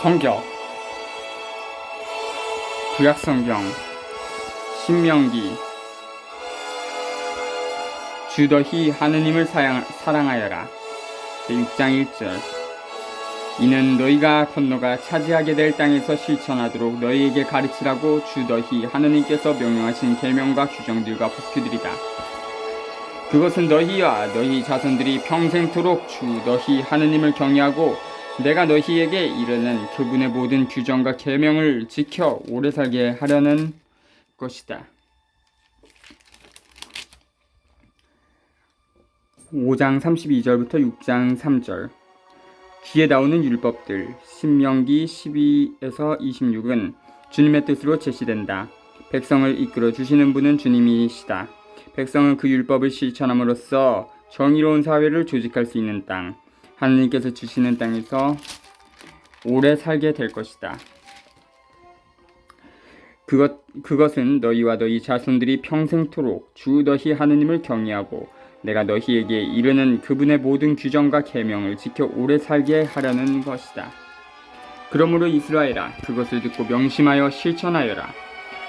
성경 구약성경 신명기 주 너희 하느님을 사랑하여라. 제6장 1절. 이는 너희가 건너가 차지하게 될 땅에서 실천하도록 너희에게 가르치라고 주 너희 하느님께서 명령하신 계명과 규정들과 법규들이다. 그것은 너희와 너희 자손들이 평생토록 주 너희 하느님을 경외하고 내가 너희에게 이르는 그분의 모든 규정과 계명을 지켜 오래 살게 하려는 것이다. 5장 32절부터 6장 3절. 뒤에 나오는 율법들 신명기 12에서 26은 주님의 뜻으로 제시된다. 백성을 이끌어 주시는 분은 주님이시다. 백성은 그 율법을 실천함으로써 정의로운 사회를 조직할 수 있는 땅, 하느님께서 주시는 땅에서 오래 살게 될 것이다. 그것은 너희와 너희 자손들이 평생토록 주 너희 하느님을 경외하고 내가 너희에게 이르는 그분의 모든 규정과 계명을 지켜 오래 살게 하려는 것이다. 그러므로 이스라엘아, 그것을 듣고 명심하여 실천하여라.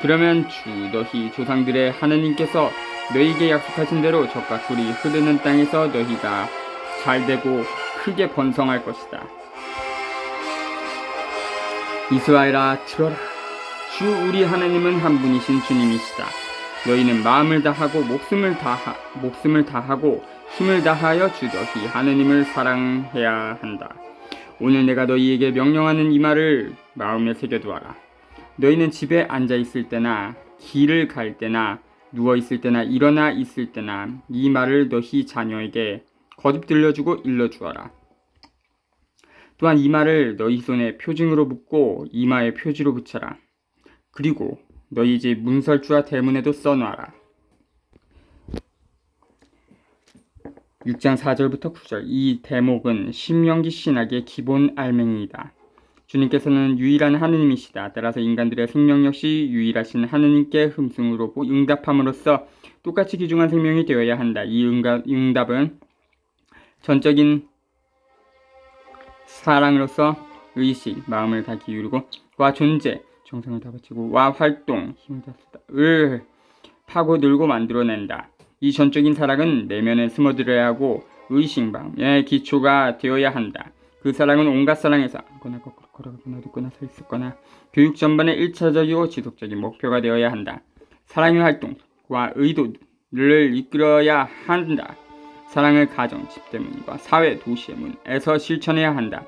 그러면 주 너희 조상들의 하느님께서 너희에게 약속하신 대로 적과 꿀이 흐르는 땅에서 너희가 잘되고 크게 번성할 것이다. 이스라엘아, 들어라. 주 우리 하나님은 한 분이신 주님이시다. 너희는 마음을 다하고 목숨을 다하고 힘을 다하여 주 너희 하느님을 사랑해야 한다. 오늘 내가 너희에게 명령하는 이 말을 마음에 새겨두어라. 너희는 집에 앉아 있을 때나 길을 갈 때나 누워 있을 때나 일어나 있을 때나 이 말을 너희 자녀에게 거듭 들려주고 일러주어라. 또한 이 말을 너희 손에 표징으로 붙고 이마에 표지로 붙여라. 그리고 너희 집 문설주와 대문에도 써놔라. 6장 4절부터 9절. 이 대목은 신명기 신학의 기본 알맹이이다. 주님께서는 유일한 하느님이시다. 따라서 인간들의 생명 역시 유일하신 하느님께 흠승으로 응답함으로써 똑같이 귀중한 생명이 되어야 한다. 이 응답은 전적인 사랑으로서 의식, 마음을 다 기울이고 와 존재, 정성을 다 바치고 와 활동, 힘을 다 쓰다 파고들고 만들어낸다. 이 전적인 사랑은 내면에 스며들어야 하고 의식, 마음의 기초가 되어야 한다. 그 사랑은 온갖 사랑에서 앉거나 거꾸로 걸어가거나 눕거나 서 있었거나 교육 전반의 1차적이고 지속적인 목표가 되어야 한다. 사랑의 활동과 의도를 이끌어야 한다. 사랑을 가정, 집대문과 사회, 도시의 문에서 실천해야 한다.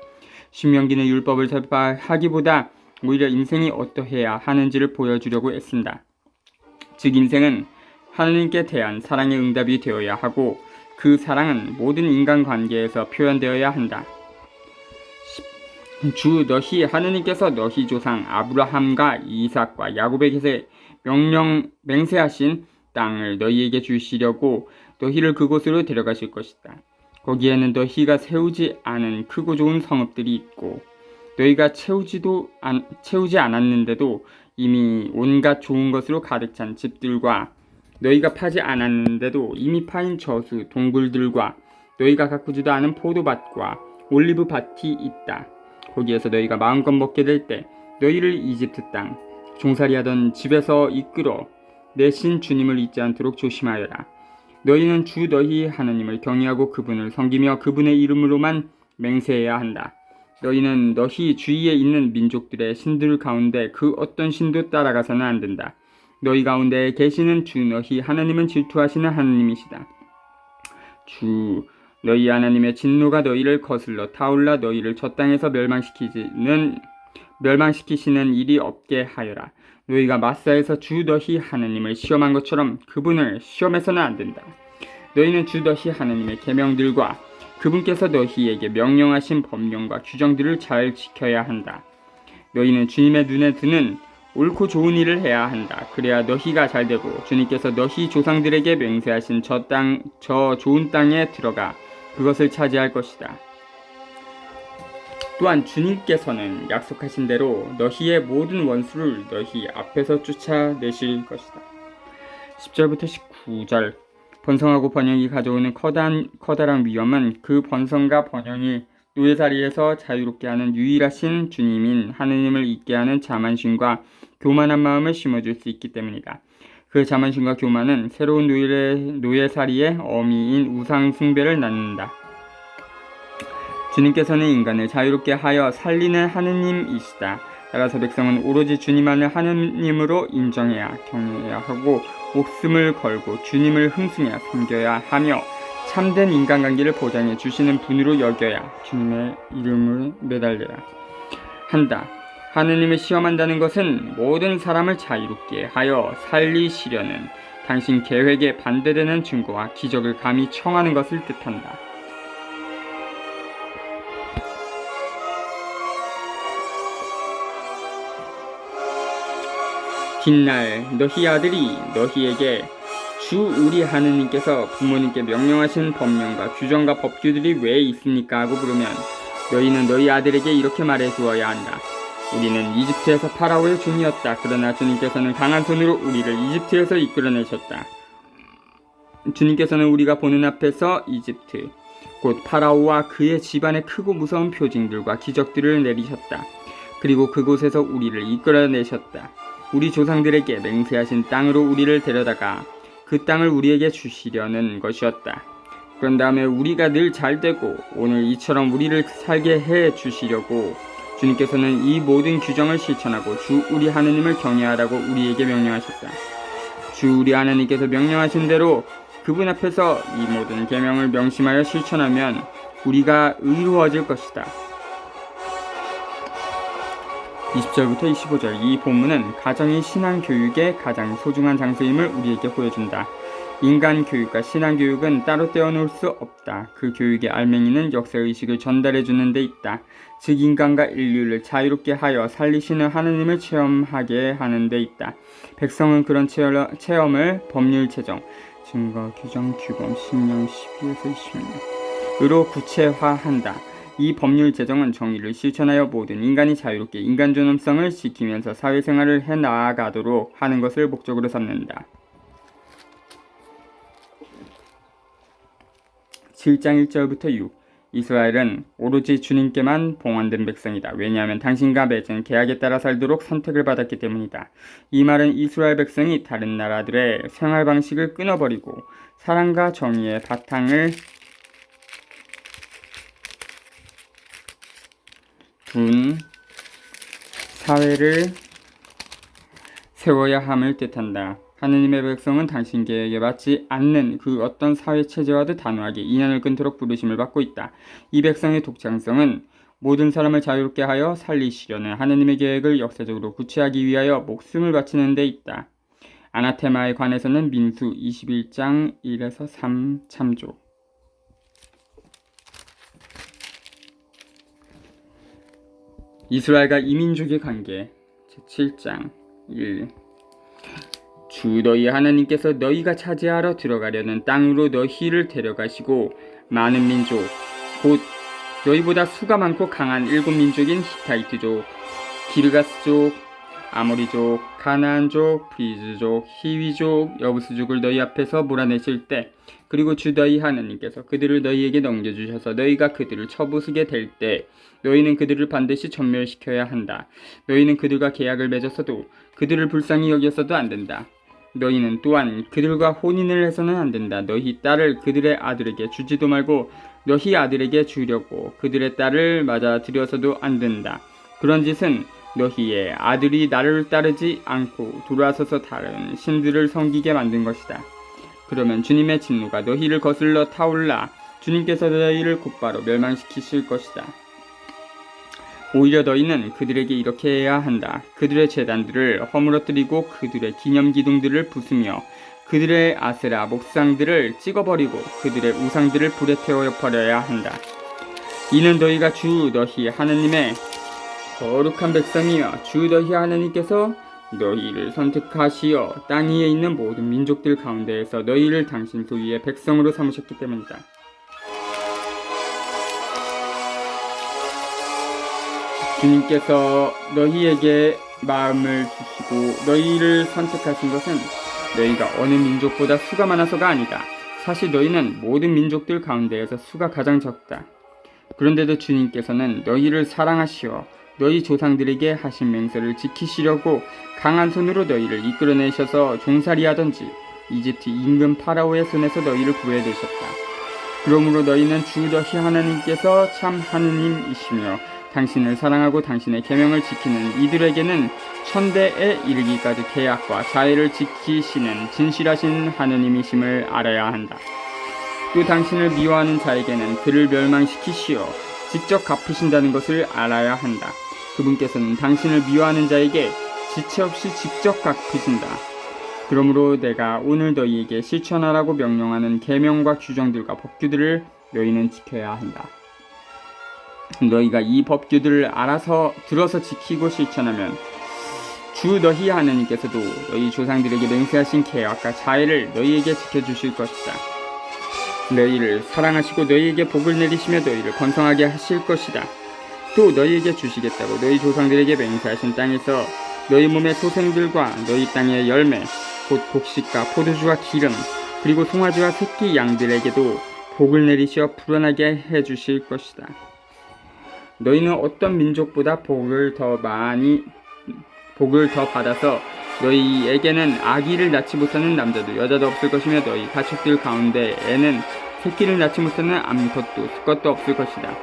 신명기는 율법을 설파하기보다 오히려 인생이 어떠해야 하는지를 보여주려고 애쓴다. 즉 인생은 하느님께 대한 사랑의 응답이 되어야 하고 그 사랑은 모든 인간관계에서 표현되어야 한다. 주 너희 하느님께서 너희 조상 아브라함과 이삭과 야곱에게 맹세하신 땅을 너희에게 주시려고 너희를 그곳으로 데려가실 것이다. 거기에는 너희가 세우지 않은 크고 좋은 성읍들이 있고 너희가 채우지 않았는데도 이미 온갖 좋은 것으로 가득 찬 집들과 너희가 파지 않았는데도 이미 파인 저수 동굴들과 너희가 가꾸지도 않은 포도밭과 올리브 밭이 있다. 거기에서 너희가 마음껏 먹게 될 때 너희를 이집트 땅 종살이하던 집에서 이끌어 내신 주님을 잊지 않도록 조심하여라. 너희는 주 너희 하나님을 경외하고 그분을 섬기며 그분의 이름으로만 맹세해야 한다. 너희는 너희 주위에 있는 민족들의 신들 가운데 그 어떤 신도 따라가서는 안 된다. 너희 가운데 계시는 주 너희 하나님은 질투하시는 하나님이시다. 주 너희 하나님의 진노가 너희를 거슬러 타올라 너희를 저 땅에서 멸망시키시는 일이 없게 하여라. 너희가 마사에서 주 너희 하나님을 시험한 것처럼 그분을 시험해서는 안 된다. 너희는 주 너희 하나님의 계명들과 그분께서 너희에게 명령하신 법령과 규정들을 잘 지켜야 한다. 너희는 주님의 눈에 드는 옳고 좋은 일을 해야 한다. 그래야 너희가 잘되고 주님께서 너희 조상들에게 맹세하신 저 좋은 땅에 들어가 그것을 차지할 것이다. 또한 주님께서는 약속하신 대로 너희의 모든 원수를 너희 앞에서 쫓아내실 것이다. 10절부터 19절. 번성하고 번영이 가져오는 커다란 위험은 그 번성과 번영이 노예살이에서 자유롭게 하는 유일하신 주님인 하느님을 잊게 하는 자만심과 교만한 마음을 심어줄 수 있기 때문이다. 그 자만심과 교만은 새로운 노예살이의 어미인 우상 숭배를 낳는다. 주님께서는 인간을 자유롭게 하여 살리는 하느님이시다. 따라서 백성은 오로지 주님만을 하느님으로 인정해야 경외해야 하고 목숨을 걸고 주님을 흥숭해야 섬겨야 하며 참된 인간관계를 보장해 주시는 분으로 여겨야 주님의 이름을 매달려야 한다. 하느님을 시험한다는 것은 모든 사람을 자유롭게 하여 살리시려는 당신 계획에 반대되는 증거와 기적을 감히 청하는 것을 뜻한다. 뒷날 너희 아들이 너희에게 주 우리 하느님께서 부모님께 명령하신 법령과 규정과 법규들이 왜 있습니까? 하고 물으면 너희는 너희 아들에게 이렇게 말해 주어야 한다. 우리는 이집트에서 파라오의 종이었다. 그러나 주님께서는 강한 손으로 우리를 이집트에서 이끌어내셨다. 주님께서는 우리가 보는 앞에서 이집트, 곧 파라오와 그의 집안의 크고 무서운 표징들과 기적들을 내리셨다. 그리고 그곳에서 우리를 이끌어내셨다. 우리 조상들에게 맹세하신 땅으로 우리를 데려다가 그 땅을 우리에게 주시려는 것이었다. 그런 다음에 우리가 늘 잘되고 오늘 이처럼 우리를 살게 해 주시려고 주님께서는 이 모든 규정을 실천하고 주 우리 하느님을 경외하라고 우리에게 명령하셨다. 주 우리 하느님께서 명령하신 대로 그분 앞에서 이 모든 계명을 명심하여 실천하면 우리가 의로워질 것이다. 20절부터 25절 이 본문은 가정이 신앙교육의 가장 소중한 장소임을 우리에게 보여준다. 인간 교육과 신앙 교육은 따로 떼어놓을 수 없다. 그 교육의 알맹이는 역사의식을 전달해 주는 데 있다. 즉 인간과 인류를 자유롭게 하여 살리시는 하느님을 체험하게 하는 데 있다. 백성은 그런 체험을 법률 제정, 증거, 규정, 규범, 신령 12에서 26으로 구체화한다. 이 법률 제정은 정의를 실천하여 모든 인간이 자유롭게 인간 존엄성을 지키면서 사회생활을 해나가도록 하는 것을 목적으로 삼는다. 7장 1절부터 6 이스라엘은 오로지 주님께만 봉헌된 백성이다. 왜냐하면 당신과 맺은 계약에 따라 살도록 선택을 받았기 때문이다. 이 말은 이스라엘 백성이 다른 나라들의 생활 방식을 끊어버리고 사랑과 정의의 바탕을 둔 사회를 세워야 함을 뜻한다. 하느님의 백성은 당신 계획에 맞지 않는 그 어떤 사회 체제와도 단호하게 인연을 끊도록 부르심을 받고 있다. 이 백성의 독창성은 모든 사람을 자유롭게 하여 살리시려는 하느님의 계획을 역사적으로 구체하기 위하여 목숨을 바치는 데 있다. 아나테마에 관해서는 민수 21장 1에서 3 참조. 이스라엘과 이민족의 관계 제7장 1 주 너희 하나님께서 너희가 차지하러 들어가려는 땅으로 너희를 데려가시고 많은 민족 곧 너희보다 수가 많고 강한 7민족인 히타이트족, 기르가스족, 아모리족, 가나안족, 브리즈족, 히위족, 여부스족을 너희 앞에서 몰아내실 때 그리고 주 너희 하나님께서 그들을 너희에게 넘겨주셔서 너희가 그들을 쳐부수게 될 때 너희는 그들을 반드시 전멸시켜야 한다. 너희는 그들과 계약을 맺었어도 그들을 불쌍히 여겼어도 안 된다. 너희는 또한 그들과 혼인을 해서는 안 된다. 너희 딸을 그들의 아들에게 주지도 말고 너희 아들에게 주려고 그들의 딸을 맞아들여서도 안 된다. 그런 짓은 너희의 아들이 나를 따르지 않고 돌아서서 다른 신들을 섬기게 만든 것이다. 그러면 주님의 진노가 너희를 거슬러 타올라 주님께서 너희를 곧바로 멸망시키실 것이다. 오히려 너희는 그들에게 이렇게 해야 한다. 그들의 제단들을 허물어뜨리고 그들의 기념기둥들을 부수며 그들의 아세라 목상들을 찍어버리고 그들의 우상들을 불에 태워버려야 한다. 이는 너희가 주 너희 하느님의 거룩한 백성이여 주 너희 하느님께서 너희를 선택하시어 땅 위에 있는 모든 민족들 가운데에서 너희를 당신 소유의 백성으로 삼으셨기 때문이다. 주님께서 너희에게 마음을 주시고 너희를 선택하신 것은 너희가 어느 민족보다 수가 많아서가 아니다. 사실 너희는 모든 민족들 가운데에서 수가 가장 적다. 그런데도 주님께서는 너희를 사랑하시어 너희 조상들에게 하신 맹세를 지키시려고 강한 손으로 너희를 이끌어내셔서 종살이하던지 이집트 임금 파라오의 손에서 너희를 구해내셨다. 그러므로 너희는 주 너희 하나님께서 참 하느님이시며 당신을 사랑하고 당신의 계명을 지키는 이들에게는 천대에 이르기까지 계약과 자애를 지키시는 진실하신 하느님이심을 알아야 한다. 또 당신을 미워하는 자에게는 그를 멸망시키시어 직접 갚으신다는 것을 알아야 한다. 그분께서는 당신을 미워하는 자에게 지체 없이 직접 갚으신다. 그러므로 내가 오늘 너희에게 실천하라고 명령하는 계명과 규정들과 법규들을 너희는 지켜야 한다. 너희가 이 법규들을 들어서 지키고 실천하면 주 너희 하나님께서도 너희 조상들에게 맹세하신 계약과 자애를 너희에게 지켜주실 것이다. 너희를 사랑하시고 너희에게 복을 내리시며 너희를 번성하게 하실 것이다. 또 너희에게 주시겠다고 너희 조상들에게 맹세하신 땅에서 너희 몸의 소생들과 너희 땅의 열매 곧 곡식과 포도주와 기름 그리고 송아지와 새끼 양들에게도 복을 내리시어 불어나게 해주실 것이다. 너희는 어떤 민족보다 복을 더 받아서 너희에게는 아기를 낳지 못하는 남자도 여자도 없을 것이며 너희 가축들 가운데에는 새끼를 낳지 못하는 암컷도 수컷도 없을 것이다.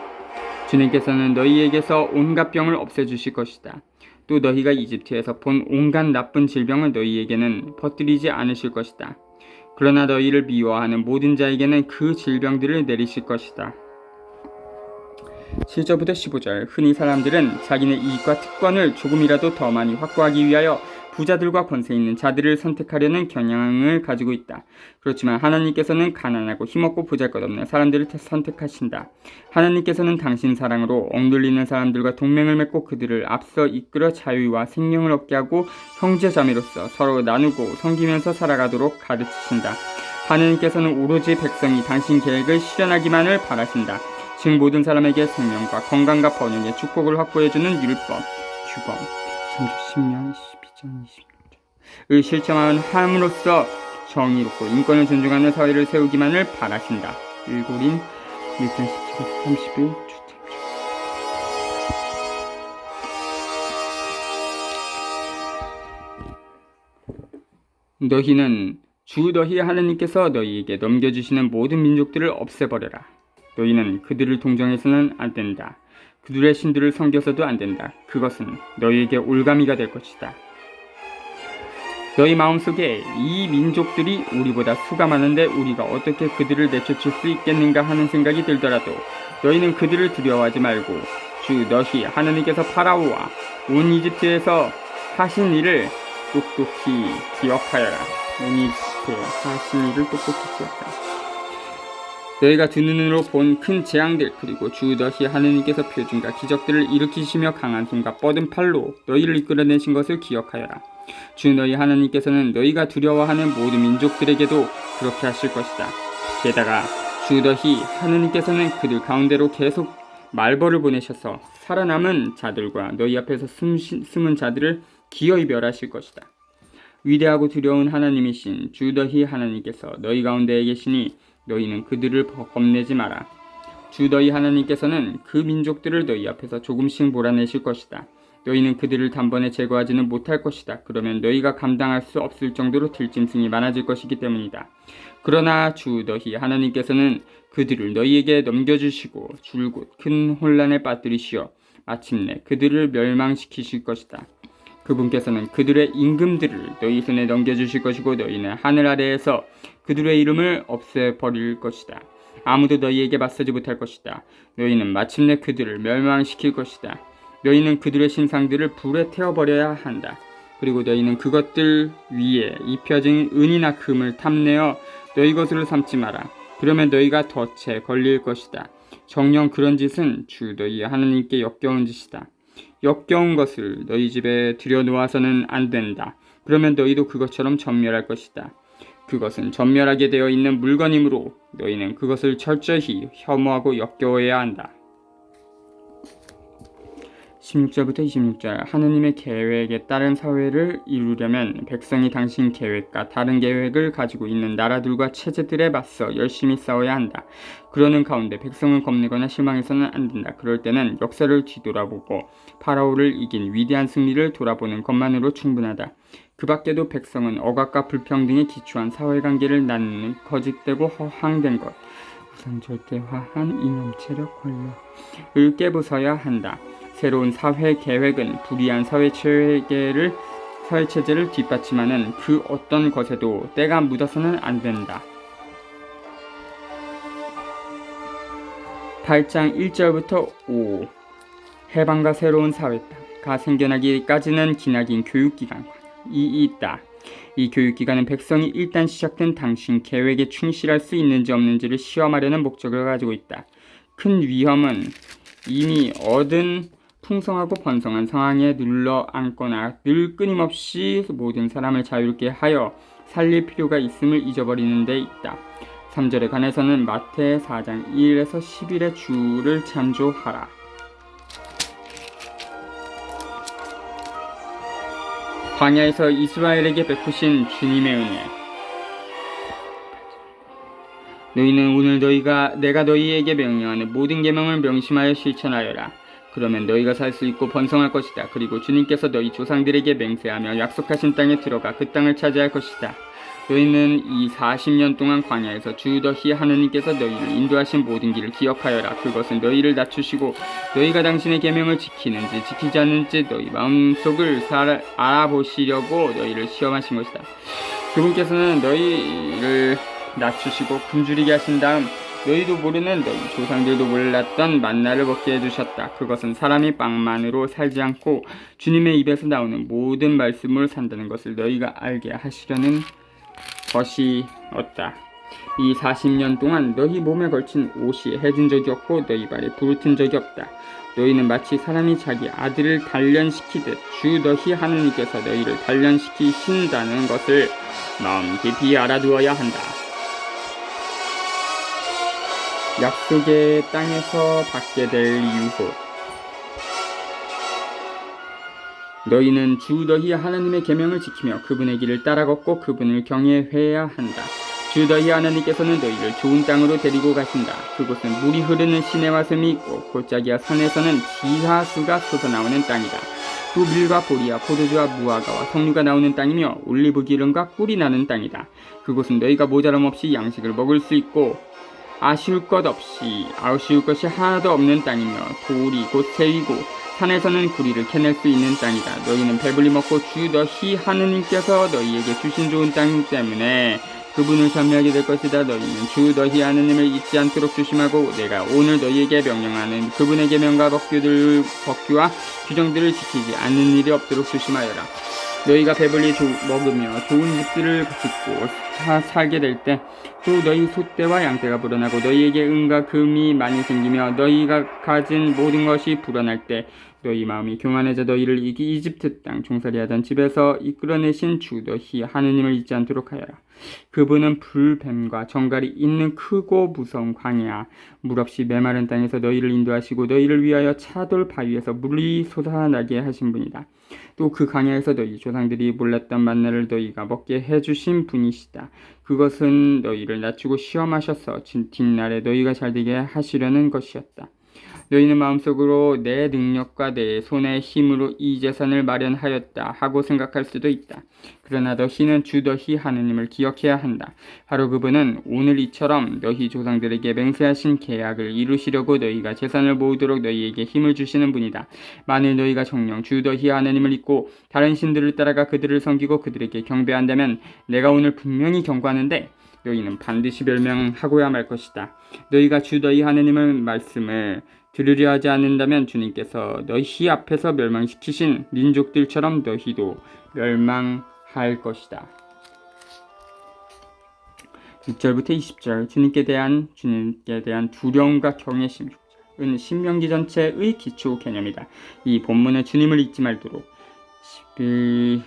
주님께서는 너희에게서 온갖 병을 없애주실 것이다. 또 너희가 이집트에서 본 온갖 나쁜 질병을 너희에게는 퍼뜨리지 않으실 것이다. 그러나 너희를 미워하는 모든 자에게는 그 질병들을 내리실 것이다. 7절부터 15절. 흔히 사람들은 자기네 이익과 특권을 조금이라도 더 많이 확보하기 위하여 부자들과 권세 있는 자들을 선택하려는 경향을 가지고 있다. 그렇지만 하나님께서는 가난하고 힘없고 보잘것없는 사람들을 선택하신다. 하나님께서는 당신 사랑으로 억눌리는 사람들과 동맹을 맺고 그들을 앞서 이끌어 자유와 생명을 얻게 하고 형제자매로서 서로 나누고 섬기면서 살아가도록 가르치신다. 하나님께서는 오로지 백성이 당신 계획을 실현하기만을 바라신다. 즉 모든 사람에게 생명과 건강과 번영의 축복을 확보해주는 율법, 규범, 3조 10명, 12장 20을 실천함으로써 정의롭고 인권을 존중하는 사회를 세우기만을 바라신다. 1고린 1장 17에서 31 너희는 주 너희 하나님께서 너희에게 넘겨주시는 모든 민족들을 없애버려라. 너희는 그들을 동정해서는 안 된다. 그들의 신들을 섬겨서도 안 된다. 그것은 너희에게 올가미가 될 것이다. 너희 마음속에 이 민족들이 우리보다 수가 많은데 우리가 어떻게 그들을 내쫓을 수 있겠는가 하는 생각이 들더라도 너희는 그들을 두려워하지 말고 주 너희 하나님께서 파라오와 온 이집트에서 하신 일을 똑똑히 기억하여라. 온 이집트에 하신 일을 똑똑히 기억하여라. 너희가 두 눈으로 본 큰 재앙들 그리고 주 너희 하느님께서 표징과 기적들을 일으키시며 강한 손과 뻗은 팔로 너희를 이끌어내신 것을 기억하여라. 주 너희 하나님께서는 너희가 두려워하는 모든 민족들에게도 그렇게 하실 것이다. 게다가 주 너희 하느님께서는 그들 가운데로 계속 말벌을 보내셔서 살아남은 자들과 너희 앞에서 숨은 자들을 기어이 멸하실 것이다. 위대하고 두려운 하나님이신 주 너희 하나님께서 너희 가운데에 계시니 너희는 그들을 겁내지 마라. 주 너희 하나님께서는 그 민족들을 너희 앞에서 조금씩 몰아내실 것이다. 너희는 그들을 단번에 제거하지는 못할 것이다. 그러면 너희가 감당할 수 없을 정도로 들짐승이 많아질 것이기 때문이다. 그러나 주 너희 하나님께서는 그들을 너희에게 넘겨주시고 줄곧 큰 혼란에 빠뜨리시어 마침내 그들을 멸망시키실 것이다. 그분께서는 그들의 임금들을 너희 손에 넘겨주실 것이고 너희는 하늘 아래에서 그들의 이름을 없애버릴 것이다. 아무도 너희에게 맞서지 못할 것이다. 너희는 마침내 그들을 멸망시킬 것이다. 너희는 그들의 신상들을 불에 태워버려야 한다. 그리고 너희는 그것들 위에 입혀진 은이나 금을 탐내어 너희 것으로 삼지 마라. 그러면 너희가 덫에 걸릴 것이다. 정녕 그런 짓은 주 너희 하나님께 역겨운 짓이다. 역겨운 것을 너희 집에 들여놓아서는 안 된다. 그러면 너희도 그것처럼 전멸할 것이다. 그것은 전멸하게 되어 있는 물건이므로 너희는 그것을 철저히 혐오하고 역겨워해야 한다. 16절부터 26절. 하느님의 계획에 따른 사회를 이루려면 백성이 당신 계획과 다른 계획을 가지고 있는 나라들과 체제들에 맞서 열심히 싸워야 한다. 그러는 가운데 백성을 겁내거나 실망해서는 안 된다. 그럴 때는 역사를 뒤돌아보고 파라오를 이긴 위대한 승리를 돌아보는 것만으로 충분하다. 그 밖에도 백성은 억압과 불평등에 기초한 사회관계를 나누는 거짓되고 허황된 것, 우선 절대화한 이념체력 권력을 깨부숴야 한다. 새로운 사회 계획은 불의한 사회체제를 뒷받침하는 그 어떤 것에도 때가 묻어서는 안 된다. 8장 1절부터 5. 해방과 새로운 사회가 생겨나기까지는 기나긴 교육기간이 있다. 이 교육기간은 백성이 일단 시작된 당신 계획에 충실할 수 있는지 없는지를 시험하려는 목적을 가지고 있다. 큰 위험은 이미 얻은 풍성하고 번성한 상황에 눌러 앉거나 늘 끊임없이 모든 사람을 자유롭게 하여 살릴 필요가 있음을 잊어버리는 데 있다. 3절에 관해서는 마태 4장 1에서 11의 주를 참조하라. 광야에서 이스라엘에게 베푸신 주님의 은혜. 너희는 오늘 내가 너희에게 명령하는 모든 계명을 명심하여 실천하여라. 그러면 너희가 살 수 있고 번성할 것이다. 그리고 주님께서 너희 조상들에게 맹세하며 약속하신 땅에 들어가 그 땅을 차지할 것이다. 너희는 이 40년 동안 광야에서 주 너희 하느님께서 너희를 인도하신 모든 길을 기억하여라. 그것은 너희를 낮추시고 너희가 당신의 계명을 지키는지 지키지 않는지 너희 마음속을 알아보시려고 너희를 시험하신 것이다. 그분께서는 너희를 낮추시고 굶주리게 하신 다음 너희도 모르는 너희 조상들도 몰랐던 만나를 먹게 해주셨다. 그것은 사람이 빵만으로 살지 않고 주님의 입에서 나오는 모든 말씀으로 산다는 것을 너희가 알게 하시려는 것이었다. 이 40년 동안 너희 몸에 걸친 옷이 해진 적이 없고 너희 발에 부르튼 적이 없다. 너희는 마치 사람이 자기 아들을 단련시키듯 주 너희 하느님께서 너희를 단련시키신다는 것을 마음 깊이 알아두어야 한다. 약속의 땅에서 받게 될 유후. 너희는 주 너희 하나님의 계명을 지키며 그분의 길을 따라 걷고 그분을 경외해야 한다. 주 너희 하나님께서는 너희를 좋은 땅으로 데리고 가신다. 그곳은 물이 흐르는 시내와 샘이 있고 골짜기와 산에서는 지하수가 솟아나오는 땅이다. 또 밀과 보리와 포도주와 무화과와 석류가 나오는 땅이며 올리브 기름과 꿀이 나는 땅이다. 그곳은 너희가 모자람 없이 양식을 먹을 수 있고 아쉬울 것이 하나도 없는 땅이며 돌이 곧 새이고 산에서는 구리를 캐낼 수 있는 땅이다. 너희는 배불리 먹고 주 너희 하느님께서 너희에게 주신 좋은 땅 때문에 그분을 찬미하게 될 것이다. 너희는 주 너희 하느님을 잊지 않도록 조심하고 내가 오늘 너희에게 명령하는 그분의 계명과 법규와 규정들을 지키지 않는 일이 없도록 조심하여라. 너희가 배불리 먹으며 좋은 집들을 짓고 살게 될 때 또 너희 소떼와 양떼가 불어나고 너희에게 은과 금이 많이 생기며 너희가 가진 모든 것이 불어날 때 너희 마음이 교만해져 너희를 이집트 땅 종살이하던 집에서 이끌어내신 주 너희 하느님을 잊지 않도록 하여라. 그분은 불뱀과 정갈이 있는 크고 무서운 광야 물 없이 메마른 땅에서 너희를 인도하시고 너희를 위하여 차돌 바위에서 물이 솟아나게 하신 분이다. 또 그 광야에서 너희 조상들이 몰랐던 만나를 너희가 먹게 해주신 분이시다. 그것은 너희를 낮추고 시험하셔서 뒷날에 너희가 잘되게 하시려는 것이었다. 너희는 마음속으로 내 능력과 내 손의 힘으로 이 재산을 마련하였다 하고 생각할 수도 있다. 그러나 너희는 주 너희 하느님을 기억해야 한다. 바로 그분은 오늘 이처럼 너희 조상들에게 맹세하신 계약을 이루시려고 너희가 재산을 모으도록 너희에게 힘을 주시는 분이다. 만일 너희가 정녕 주 너희 하느님을 잊고 다른 신들을 따라가 그들을 섬기고 그들에게 경배한다면 내가 오늘 분명히 경고하는데 너희는 반드시 멸망하고야 말 것이다. 너희가 주 너희 하느님의 말씀을 들으려 하지 않는다면 주님께서 너희 앞에서 멸망시키신 민족들처럼 너희도 멸망할 것이다. 6절부터 20절. 주님께 대한 두려움과 경외심은 신명기 전체의 기초 개념이다. 이 본문은 주님을 잊지 말도록 11,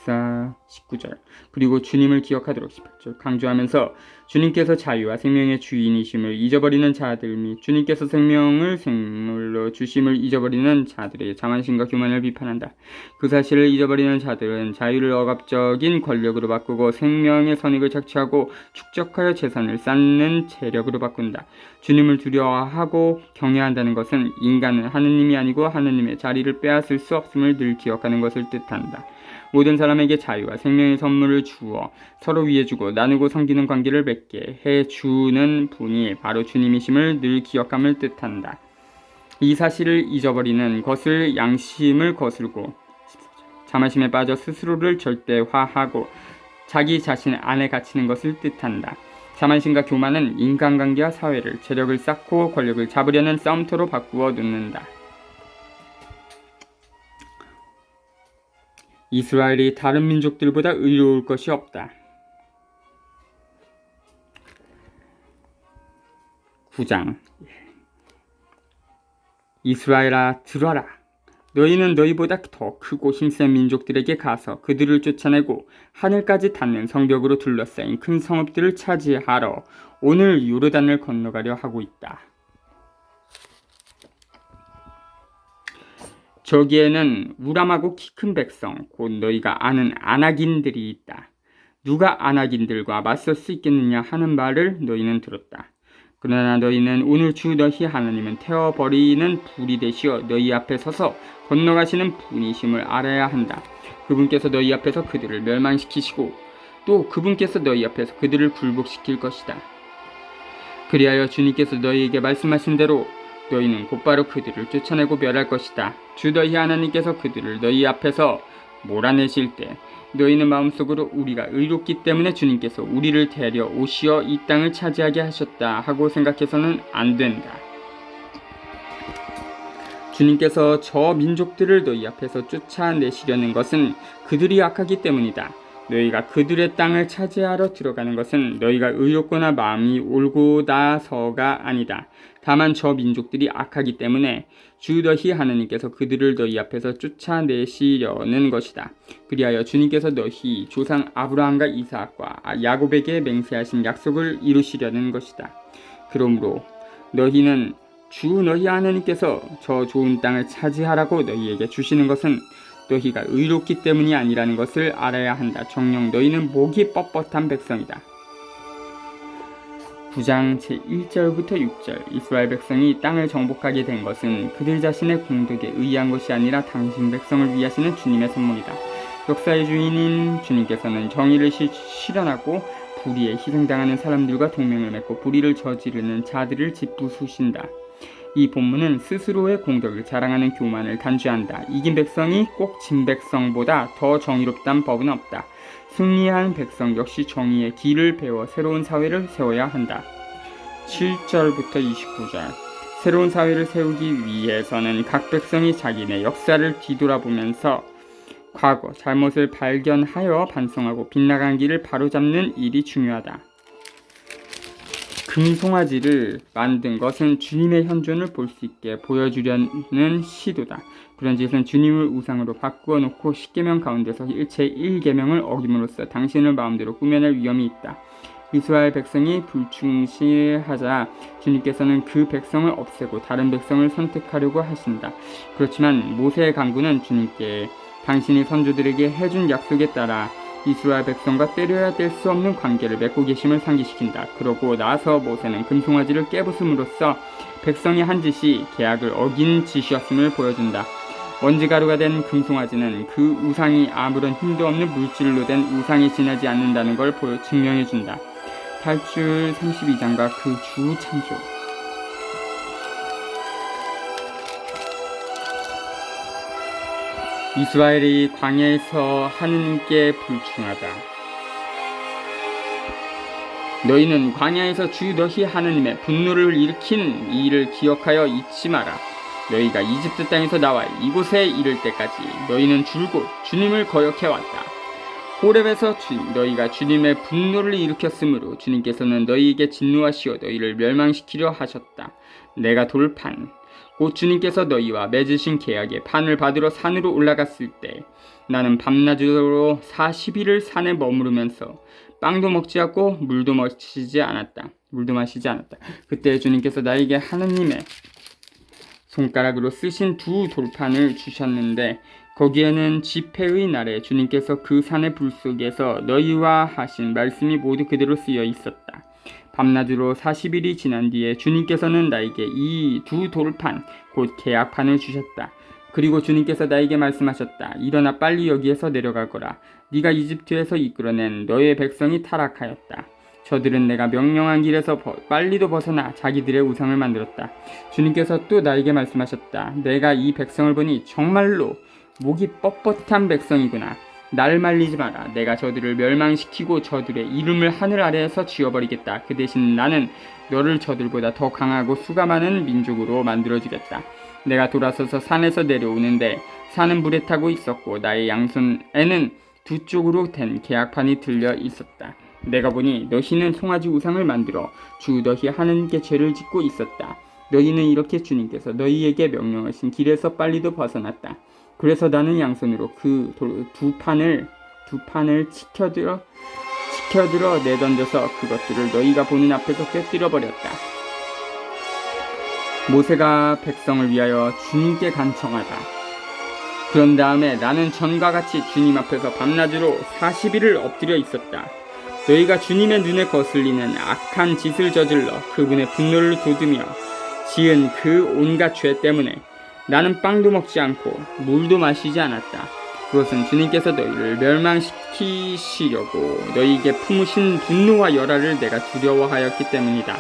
14, 19절. 그리고 주님을 기억하도록 18절 강조하면서 주님께서 자유와 생명의 주인이심을 잊어버리는 자들 및 주님께서 생명을 생물로 주심을 잊어버리는 자들의 자만심과 교만을 비판한다. 그 사실을 잊어버리는 자들은 자유를 억압적인 권력으로 바꾸고 생명의 선익을 착취하고 축적하여 재산을 쌓는 재력으로 바꾼다. 주님을 두려워하고 경외한다는 것은 인간은 하느님이 아니고 하느님의 자리를 빼앗을 수 없음을 늘 기억하는 것을 뜻한다. 모든 사람에게 자유와 생명의 선물을 주어 서로 위해주고 나누고 섬기는 관계를 맺게 해주는 분이 바로 주님이심을 늘 기억함을 뜻한다. 이 사실을 잊어버리는 것을 양심을 거스르고 자만심에 빠져 스스로를 절대화하고 자기 자신 안에 갇히는 것을 뜻한다. 자만심과 교만은 인간관계와 사회를 재력을 쌓고 권력을 잡으려는 싸움터로 바꾸어 놓는다. 이스라엘이 다른 민족들보다 의로울 것이 없다. 9장. 이스라엘아 들어라. 너희는 너희보다 더 크고 힘센 민족들에게 가서 그들을 쫓아내고 하늘까지 닿는 성벽으로 둘러싸인 큰 성읍들을 차지하러 오늘 요르단을 건너가려 하고 있다. 저기에는 우람하고 키 큰 백성 곧 너희가 아는 아낙인들이 있다. 누가 아낙인들과 맞설 수 있겠느냐 하는 말을 너희는 들었다. 그러나 너희는 오늘 주 너희 하나님은 태워버리는 불이 되시어 너희 앞에 서서 건너가시는 분이심을 알아야 한다. 그분께서 너희 앞에서 그들을 멸망시키시고 또 그분께서 너희 앞에서 그들을 굴복시킬 것이다. 그리하여 주님께서 너희에게 말씀하신 대로 너희는 곧바로 그들을 쫓아내고 멸할 것이다. 주 너희 하나님께서 그들을 너희 앞에서 몰아내실 때 너희는 마음속으로 우리가 의롭기 때문에 주님께서 우리를 데려오시어 이 땅을 차지하게 하셨다 하고 생각해서는 안 된다. 주님께서 저 민족들을 너희 앞에서 쫓아내시려는 것은 그들이 악하기 때문이다. 너희가 그들의 땅을 차지하러 들어가는 것은 너희가 의롭거나 마음이 옳고 나서가 아니다. 다만 저 민족들이 악하기 때문에 주 너희 하나님께서 그들을 너희 앞에서 쫓아내시려는 것이다. 그리하여 주님께서 너희 조상 아브라함과 이삭과 야곱에게 맹세하신 약속을 이루시려는 것이다. 그러므로 너희는 주 너희 하나님께서 저 좋은 땅을 차지하라고 너희에게 주시는 것은 너희가 의롭기 때문이 아니라는 것을 알아야 한다. 정녕 너희는 목이 뻣뻣한 백성이다. 9장 제1절부터 6절. 이스라엘 백성이 땅을 정복하게 된 것은 그들 자신의 공덕에 의한 것이 아니라 당신 백성을 위하시는 주님의 선물이다. 역사의 주인인 주님께서는 정의를 실현하고 불의에 희생당하는 사람들과 동맹을 맺고 불의를 저지르는 자들을 짓부수신다. 이 본문은 스스로의 공덕을 자랑하는 교만을 간주한다. 이긴 백성이 꼭 진 백성보다 더 정의롭다는 법은 없다. 승리한 백성 역시 정의의 길을 배워 새로운 사회를 세워야 한다. 7절부터 29절. 새로운 사회를 세우기 위해서는 각 백성이 자기네 역사를 뒤돌아보면서 과거 잘못을 발견하여 반성하고 빗나간 길을 바로잡는 일이 중요하다. 금송아지를 만든 것은 주님의 현존을 볼 수 있게 보여주려는 시도다. 그런 짓은 주님을 우상으로 바꾸어 놓고 10계명 가운데서 일체 1계명을 어김으로써 당신을 마음대로 꾸며낼 위험이 있다. 이스라엘 백성이 불충실하자 주님께서는 그 백성을 없애고 다른 백성을 선택하려고 하신다. 그렇지만 모세의 간구는 주님께 당신이 선조들에게 해준 약속에 따라 이스라엘 백성과 때려야 뗄 수 없는 관계를 맺고 계심을 상기시킨다. 그러고 나서 모세는 금송아지를 깨부숨으로써 백성이 한 짓이 계약을 어긴 짓이었음을 보여준다. 먼지가루가 된 금송아지는 그 우상이 아무런 힘도 없는 물질로 된 우상이 지나지 않는다는 걸 증명해준다. 탈출 32장과 그 주 창조. 이스라엘이 광야에서 하느님께 불충하다. 너희는 광야에서 주 너희 하느님의 분노를 일으킨 이 일을 기억하여 잊지 마라. 너희가 이집트 땅에서 나와 이곳에 이를 때까지 너희는 줄곧 주님을 거역해왔다. 호렙에서 너희가 주님의 분노를 일으켰으므로 주님께서는 너희에게 진노하시어 너희를 멸망시키려 하셨다. 내가 돌판 곧 주님께서 너희와 맺으신 계약의 판을 받으러 산으로 올라갔을 때 나는 밤낮으로 40일을 산에 머무르면서 빵도 먹지 않고 물도 마시지 않았다. 그때 주님께서 나에게 하느님의 손가락으로 쓰신 두 돌판을 주셨는데 거기에는 집회의 날에 주님께서 그 산의 불 속에서 너희와 하신 말씀이 모두 그대로 쓰여 있었다. 밤낮으로 40일이 지난 뒤에 주님께서는 나에게 이 두 돌판, 곧 계약판을 주셨다. 그리고 주님께서 나에게 말씀하셨다. 일어나 빨리 여기에서 내려가거라. 네가 이집트에서 이끌어낸 너의 백성이 타락하였다. 저들은 내가 명령한 길에서 빨리도 벗어나 자기들의 우상을 만들었다. 주님께서 또 나에게 말씀하셨다. 내가 이 백성을 보니 정말로 목이 뻣뻣한 백성이구나. 날 말리지 마라. 내가 저들을 멸망시키고 저들의 이름을 하늘 아래에서 지워버리겠다. 그 대신 나는 너를 저들보다 더 강하고 수가 많은 민족으로 만들어주겠다. 내가 돌아서서 산에서 내려오는데 산은 물에 타고 있었고 나의 양손에는 두 쪽으로 된 계약판이 들려 있었다. 내가 보니 너희는 송아지 우상을 만들어 주 너희 하나님께 죄를 짓고 있었다. 너희는 이렇게 주님께서 너희에게 명령하신 길에서 빨리도 벗어났다. 그래서 나는 양손으로 그 두 판을 치켜들어 내던져서 그것들을 너희가 보는 앞에서 꿰뚫어 버렸다. 모세가 백성을 위하여 주님께 간청하다. 그런 다음에 나는 전과 같이 주님 앞에서 밤낮으로 40일을 엎드려 있었다. 너희가 주님의 눈에 거슬리는 악한 짓을 저질러 그분의 분노를 돋우며 지은 그 온갖 죄 때문에 나는 빵도 먹지 않고 물도 마시지 않았다. 그것은 주님께서 너희를 멸망시키시려고 너희에게 품으신 분노와 열화를 내가 두려워하였기 때문이다.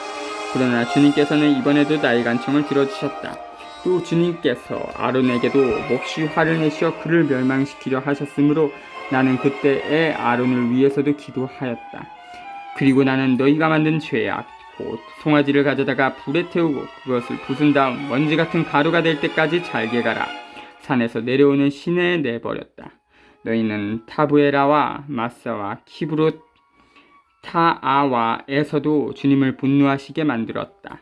그러나 주님께서는 이번에도 나의 간청을 들어주셨다. 또 주님께서 아론에게도 몹시 화를 내시어 그를 멸망시키려 하셨으므로 나는 그때에 아론을 위해서도 기도하였다. 그리고 나는 너희가 만든 죄악 곧 송아지를 가져다가 불에 태우고 그것을 부순 다음 먼지 같은 가루가 될 때까지 잘게 갈아 산에서 내려오는 시내에 내버렸다. 너희는 타부에라와 마사와 키브롯 타아와에서도 주님을 분노하시게 만들었다.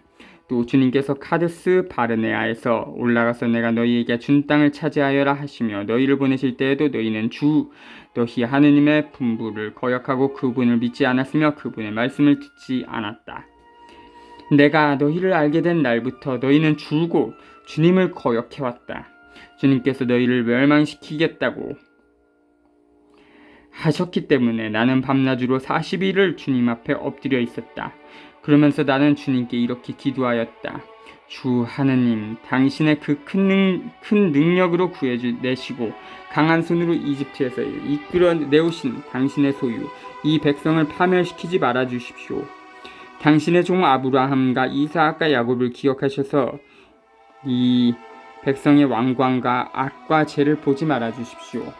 또 주님께서 카데스 바르네아에서 올라가서 내가 너희에게 준 땅을 차지하여라 하시며 너희를 보내실 때에도 너희는 주 너희 하느님의 분부를 거역하고 그분을 믿지 않았으며 그분의 말씀을 듣지 않았다. 내가 너희를 알게 된 날부터 너희는 줄곧 주님을 거역해왔다. 주님께서 너희를 멸망시키겠다고 하셨기 때문에 나는 밤낮으로 40일을 주님 앞에 엎드려 있었다. 그러면서 나는 주님께 이렇게 기도하였다. 주 하느님, 당신의 그 큰 능력으로 구해내시고 강한 손으로 이집트에서 이끌어내오신 당신의 소유, 이 백성을 파멸시키지 말아주십시오. 당신의 종 아브라함과 이삭과 야곱을 기억하셔서 이 백성의 왕관과 악과 죄를 보지 말아주십시오.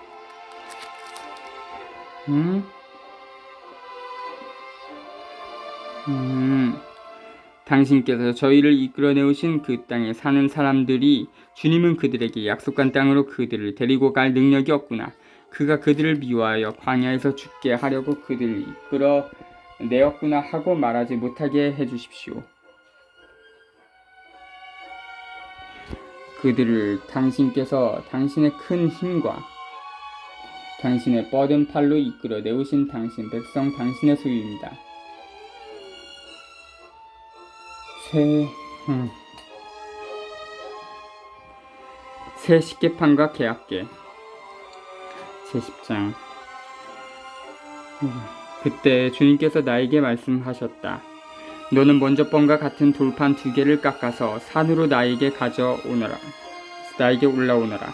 당신께서 저희를 이끌어내오신 그 땅에 사는 사람들이 주님은 그들에게 약속한 땅으로 그들을 데리고 갈 능력이 없구나. 그가 그들을 미워하여 광야에서 죽게 하려고 그들을 이끌어내었구나 하고 말하지 못하게 해주십시오. 그들을 당신께서 당신의 큰 힘과 당신의 뻗은 팔로 이끌어내오신 당신 백성 당신의 소유입니다. 새 십계판과 계약계 제10장. 그때 주님께서 나에게 말씀하셨다. 너는 먼저 번과 같은 돌판 2개를 깎아서 산으로 나에게 올라오너라.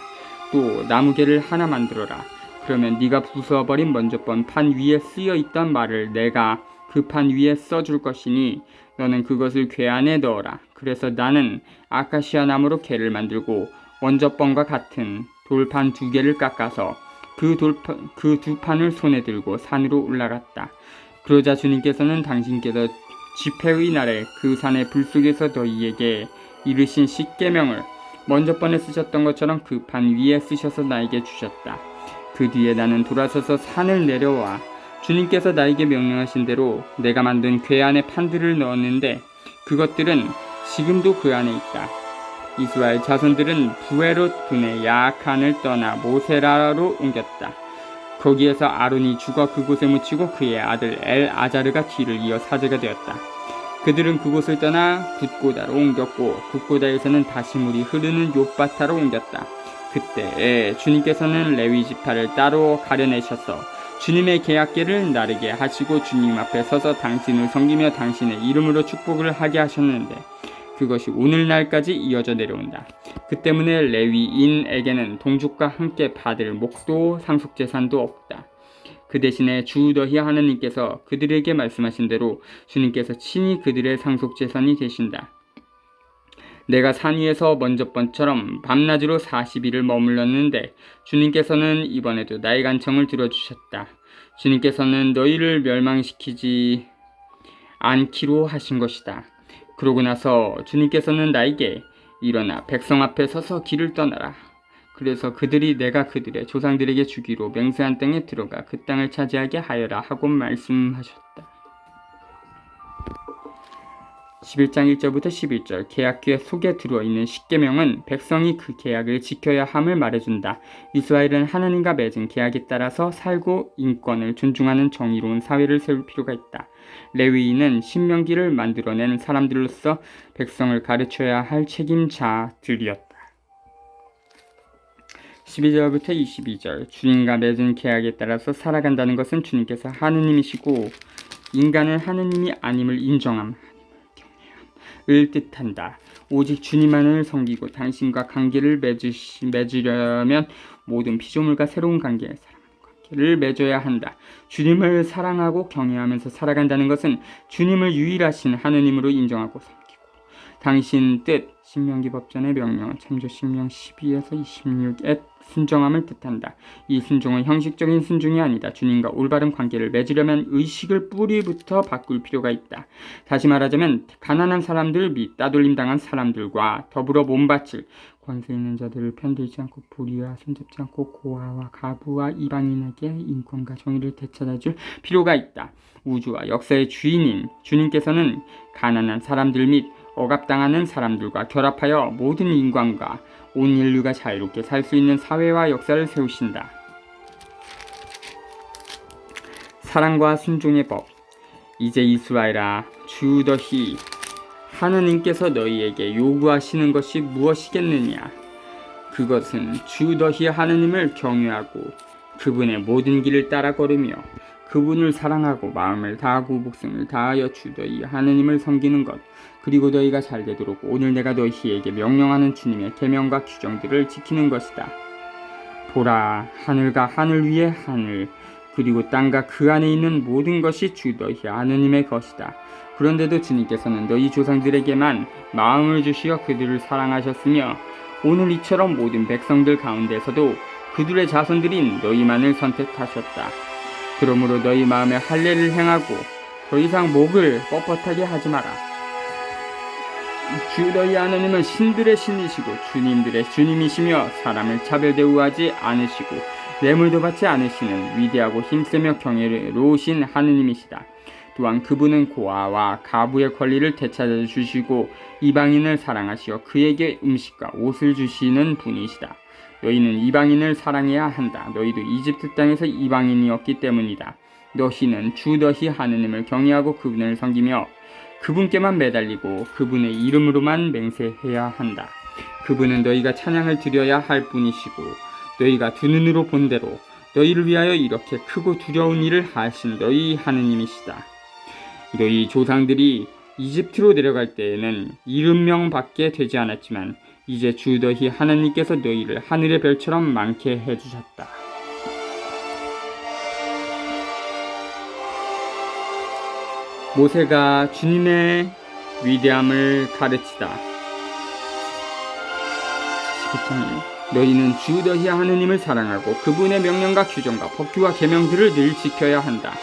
또 나무개를 하나 만들어라. 그러면 네가 부숴버린 먼저 번 판 위에 쓰여있던 말을 내가 그 판 위에 써줄 것이니 너는 그것을 궤 안에 넣어라. 그래서 나는 아카시아 나무로 궤를 만들고 먼저 번과 같은 돌판 2개를 깎아서 그 두 판을 손에 들고 산으로 올라갔다. 그러자 주님께서는 당신께서 집회의 날에 그 산의 불 속에서 너희에게 이르신 십계명을 먼저 번에 쓰셨던 것처럼 그 판 위에 쓰셔서 나에게 주셨다. 그 뒤에 나는 돌아서서 산을 내려와 주님께서 나에게 명령하신 대로 내가 만든 궤 안에 판들을 넣었는데 그것들은 지금도 그 안에 있다. 이스라엘 자손들은 부에롯 분의 야칸을 떠나 모세라로 옮겼다. 거기에서 아론이 죽어 그곳에 묻히고 그의 아들 엘아자르가 뒤를 이어 사제가 되었다. 그들은 그곳을 떠나 굿고다로 옮겼고 굿고다에서는 다시 물이 흐르는 욥바타로 옮겼다. 그때 주님께서는 레위 지파를 따로 가려내셔서 주님의 계약궤를 나르게 하시고 주님 앞에 서서 당신을 섬기며 당신의 이름으로 축복을 하게 하셨는데 그것이 오늘날까지 이어져 내려온다. 그 때문에 레위인에게는 동족과 함께 받을 목도 상속재산도 없다. 그 대신에 주 너희 하나님께서 그들에게 말씀하신 대로 주님께서 친히 그들의 상속재산이 되신다. 내가 산 위에서 먼저 번처럼 밤낮으로 40일을 머물렀는데 주님께서는 이번에도 나의 간청을 들어주셨다. 주님께서는 너희를 멸망시키지 않기로 하신 것이다. 그러고 나서 주님께서는 나에게 일어나 백성 앞에 서서 길을 떠나라. 그래서 그들이 내가 그들의 조상들에게 주기로 맹세한 땅에 들어가 그 땅을 차지하게 하여라 하고 말씀하셨다. 11장 1절부터 11절 계약궤 속에 들어있는 십계명은 백성이 그 계약을 지켜야 함을 말해준다. 이스라엘은 하나님과 맺은 계약에 따라서 살고 인권을 존중하는 정의로운 사회를 세울 필요가 있다. 레위인은 신명기를 만들어낸 사람들로서 백성을 가르쳐야 할 책임자들이었다. 12절부터 22절 주님과 맺은 계약에 따라서 살아간다는 것은 주님께서 하느님이시고 인간은 하느님이 아님을 인정함, 을 뜻한다. 오직 주님만을 섬기고 당신과 관계를 맺으려면 모든 피조물과 새로운 관계를 맺어야 한다. 주님을 사랑하고 경외하면서 살아간다는 것은 주님을 유일하신 하느님으로 인정하고 섬기고 당신 뜻, 신명기 법전의 명령, 참조 신명 12에서 26의 순종함을 뜻한다. 이 순종은 형식적인 순종이 아니다. 주님과 올바른 관계를 맺으려면 의식을 뿌리부터 바꿀 필요가 있다. 다시 말하자면 가난한 사람들 및 따돌림당한 사람들과 더불어 몸바칠 권세 있는 자들을 편들지 않고 불의와 손잡지 않고 고아와 가부와 이방인에게 인권과 정의를 되찾아줄 필요가 있다. 우주와 역사의 주인인 주님께서는 가난한 사람들 및 억압당하는 사람들과 결합하여 모든 인간과 온 인류가 자유롭게 살 수 있는 사회와 역사를 세우신다. 사랑과 순종의 법. 이제 이스라엘아, 주 너희 하느님께서 너희에게 요구하시는 것이 무엇이겠느냐? 그것은 주 너희 하느님을 경외하고 그분의 모든 길을 따라 걸으며 그분을 사랑하고 마음을 다하고 목숨을 다하여 주 너희 하느님을 섬기는 것. 그리고 너희가 잘되도록 오늘 내가 너희에게 명령하는 주님의 계명과 규정들을 지키는 것이다. 보라, 하늘과 하늘 위에 하늘 그리고 땅과 그 안에 있는 모든 것이 주 너희 하느님의 것이다. 그런데도 주님께서는 너희 조상들에게만 마음을 주시어 그들을 사랑하셨으며 오늘 이처럼 모든 백성들 가운데서도 그들의 자손들인 너희만을 선택하셨다. 그러므로 너희 마음에 할례를 행하고 더 이상 목을 뻣뻣하게 하지 마라. 주 너희 하나님은 신들의 신이시고 주님들의 주님이시며 사람을 차별 대우하지 않으시고 뇌물도 받지 않으시는 위대하고 힘세며 경외로우신 하느님이시다. 또한 그분은 고아와 가부의 권리를 되찾아 주시고 이방인을 사랑하시어 그에게 음식과 옷을 주시는 분이시다. 너희는 이방인을 사랑해야 한다. 너희도 이집트 땅에서 이방인이었기 때문이다. 너희는 주 너희 하느님을 경외하고 그분을 섬기며 그분께만 매달리고 그분의 이름으로만 맹세해야 한다. 그분은 너희가 찬양을 드려야 할 분이시고 너희가 두 눈으로 본 대로 너희를 위하여 이렇게 크고 두려운 일을 하신 너희 하느님이시다. 너희 조상들이 이집트로 내려갈 때에는 70명밖에 되지 않았지만 이제 주 너희 하나님께서 너희를 하늘의 별처럼 많게 해주셨다. 모세가 주님의 위대함을 가르치다. 19장 너희는 주 너희 하느님을 사랑하고 그분의 명령과 규정과 법규와 계명들을 늘 지켜야 한다.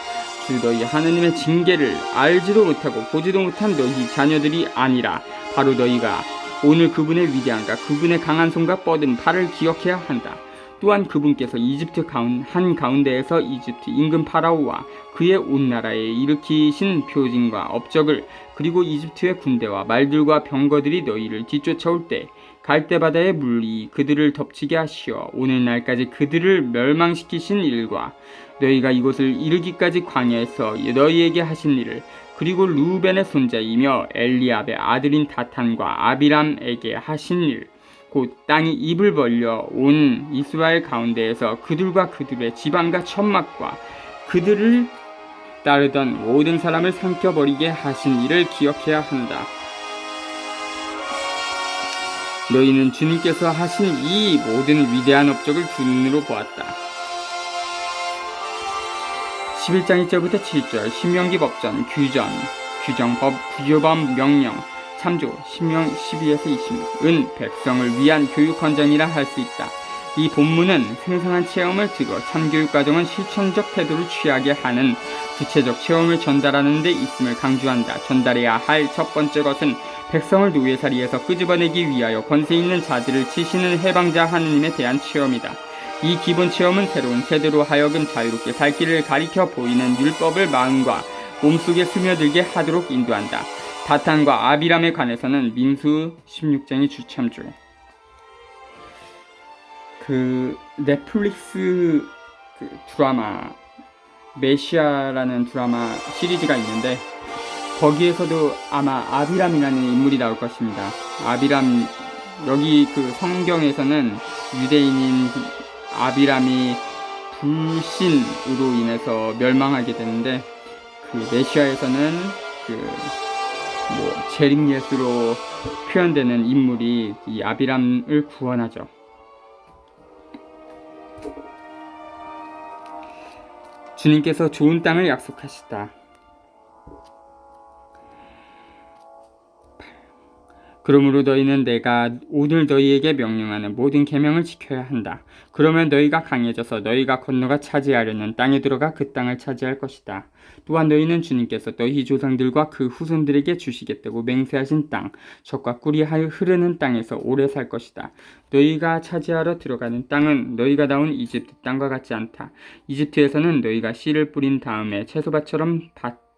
주 너희 하느님의 징계를 알지도 못하고 보지도 못한 너희 자녀들이 아니라 바로 너희가 오늘 그분의 위대함과 그분의 강한 손과 뻗은 팔을 기억해야 한다. 또한 그분께서 이집트 한가운데에서 이집트 임금 파라오와 그의 온 나라에 일으키신 표징과 업적을 그리고 이집트의 군대와 말들과 병거들이 너희를 뒤쫓아올 때 갈대바다의 물이 그들을 덮치게 하시어 오늘날까지 그들을 멸망시키신 일과 너희가 이곳을 이르기까지 광야에서 너희에게 하신 일을 그리고 루벤의 손자이며 엘리압의 아들인 다탄과 아비람에게 하신 일 곧 땅이 입을 벌려 온 이스라엘 가운데에서 그들과 그들의 지방과 천막과 그들을 따르던 모든 사람을 삼켜버리게 하신 일을 기억해야 한다. 너희는 주님께서 하신 이 모든 위대한 업적을 두 눈으로 보았다. 11장 1절부터 7절 신명기 법전, 규정법, 구조법, 명령, 참조, 신명 12에서 20은 백성을 위한 교육 헌장이라 할 수 있다. 이 본문은 생생한 체험을 들어 참교육 과정은 실천적 태도를 취하게 하는 구체적 체험을 전달하는 데 있음을 강조한다. 전달해야 할 첫 번째 것은 백성을 노예살이에서 끄집어내기 위하여 권세 있는 자들을 치시는 해방자 하느님에 대한 체험이다. 이 기본 체험은 새로운 세대로 하여금 자유롭게 살 길을 가리켜 보이는 율법을 마음과 몸속에 스며들게 하도록 인도한다. 다탄과 아비람에 관해서는 민수 16장이 주참조. 넷플릭스 드라마 메시아라는 드라마 시리즈가 있는데 거기에서도 아마 아비람이라는 인물이 나올 것입니다. 아비람, 여기 성경에서는 유대인인 아비람이 불신으로 인해서 멸망하게 되는데 메시아에서는 재림 예수로 표현되는 인물이 이 아비람을 구원하죠. 주님께서 좋은 땅을 약속하시다. 그러므로 너희는 내가 오늘 너희에게 명령하는 모든 계명을 지켜야 한다. 그러면 너희가 강해져서 너희가 건너가 차지하려는 땅에 들어가 그 땅을 차지할 것이다. 또한 너희는 주님께서 너희 조상들과 그 후손들에게 주시겠다고 맹세하신 땅, 젖과 꿀이 흐르는 땅에서 오래 살 것이다. 너희가 차지하러 들어가는 땅은 너희가 나온 이집트 땅과 같지 않다. 이집트에서는 너희가 씨를 뿌린 다음에 채소밭처럼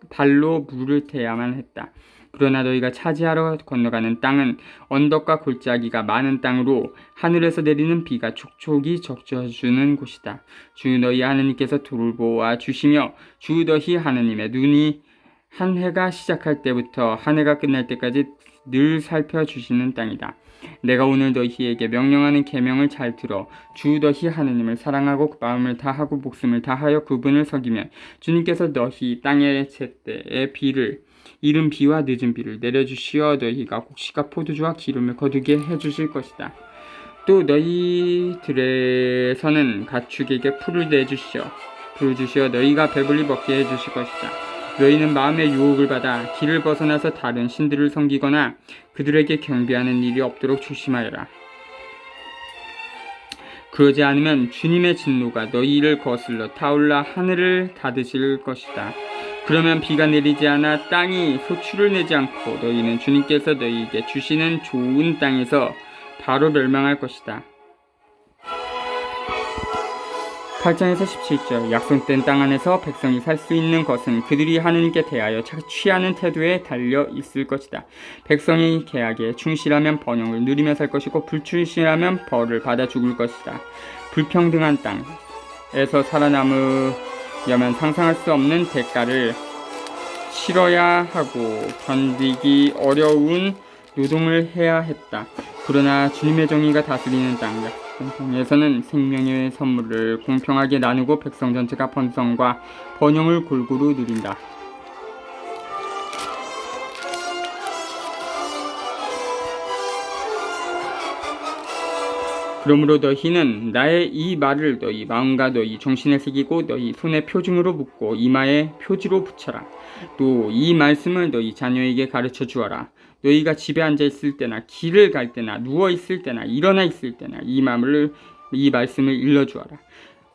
발로 물을 태야만 했다. 그러나 너희가 차지하러 건너가는 땅은 언덕과 골짜기가 많은 땅으로 하늘에서 내리는 비가 촉촉이 적셔주는 곳이다. 주 너희 하느님께서 돌보아 주시며 주 너희 하느님의 눈이 한 해가 시작할 때부터 한 해가 끝날 때까지 늘 살펴주시는 땅이다. 내가 오늘 너희에게 명령하는 계명을 잘 들어 주 너희 하느님을 사랑하고 마음을 다하고 목숨을 다하여 그분을 섬기면 주님께서 너희 땅의 제때의 비를 이른 비와 늦은 비를 내려주시어 너희가 곡식과 포도주와 기름을 거두게 해주실 것이다. 또 너희들에서는 가축에게 풀을 주시어 너희가 배불리 먹게 해주실 것이다. 너희는 마음의 유혹을 받아 길을 벗어나서 다른 신들을 섬기거나 그들에게 경배하는 일이 없도록 조심하여라. 그러지 않으면 주님의 진노가 너희를 거슬러 타올라 하늘을 닫으실 것이다. 그러면 비가 내리지 않아 땅이 소출을 내지 않고 너희는 주님께서 너희에게 주시는 좋은 땅에서 바로 멸망할 것이다. 8장에서 17절 약속된 땅 안에서 백성이 살 수 있는 것은 그들이 하느님께 대하여 취하는 태도에 달려 있을 것이다. 백성이 계약에 충실하면 번영을 누리며 살 것이고 불충실하면 벌을 받아 죽을 것이다. 불평등한 땅에서 살아남으려면 상상할 수 없는 대가를 치러야 하고 견디기 어려운 노동을 해야 했다. 그러나 주님의 정의가 다스리는 땅에서는 생명의 선물을 공평하게 나누고 백성 전체가 번성과 번영을 골고루 누린다. 그러므로 너희는 나의 이 말을 너희 마음과 너희 정신에 새기고 너희 손에 표징으로 묶고 이마에 표지로 붙여라. 또 이 말씀을 너희 자녀에게 가르쳐 주어라. 너희가 집에 앉아 있을 때나 길을 갈 때나 누워 있을 때나 일어나 있을 때나 이 말씀을 일러 주어라.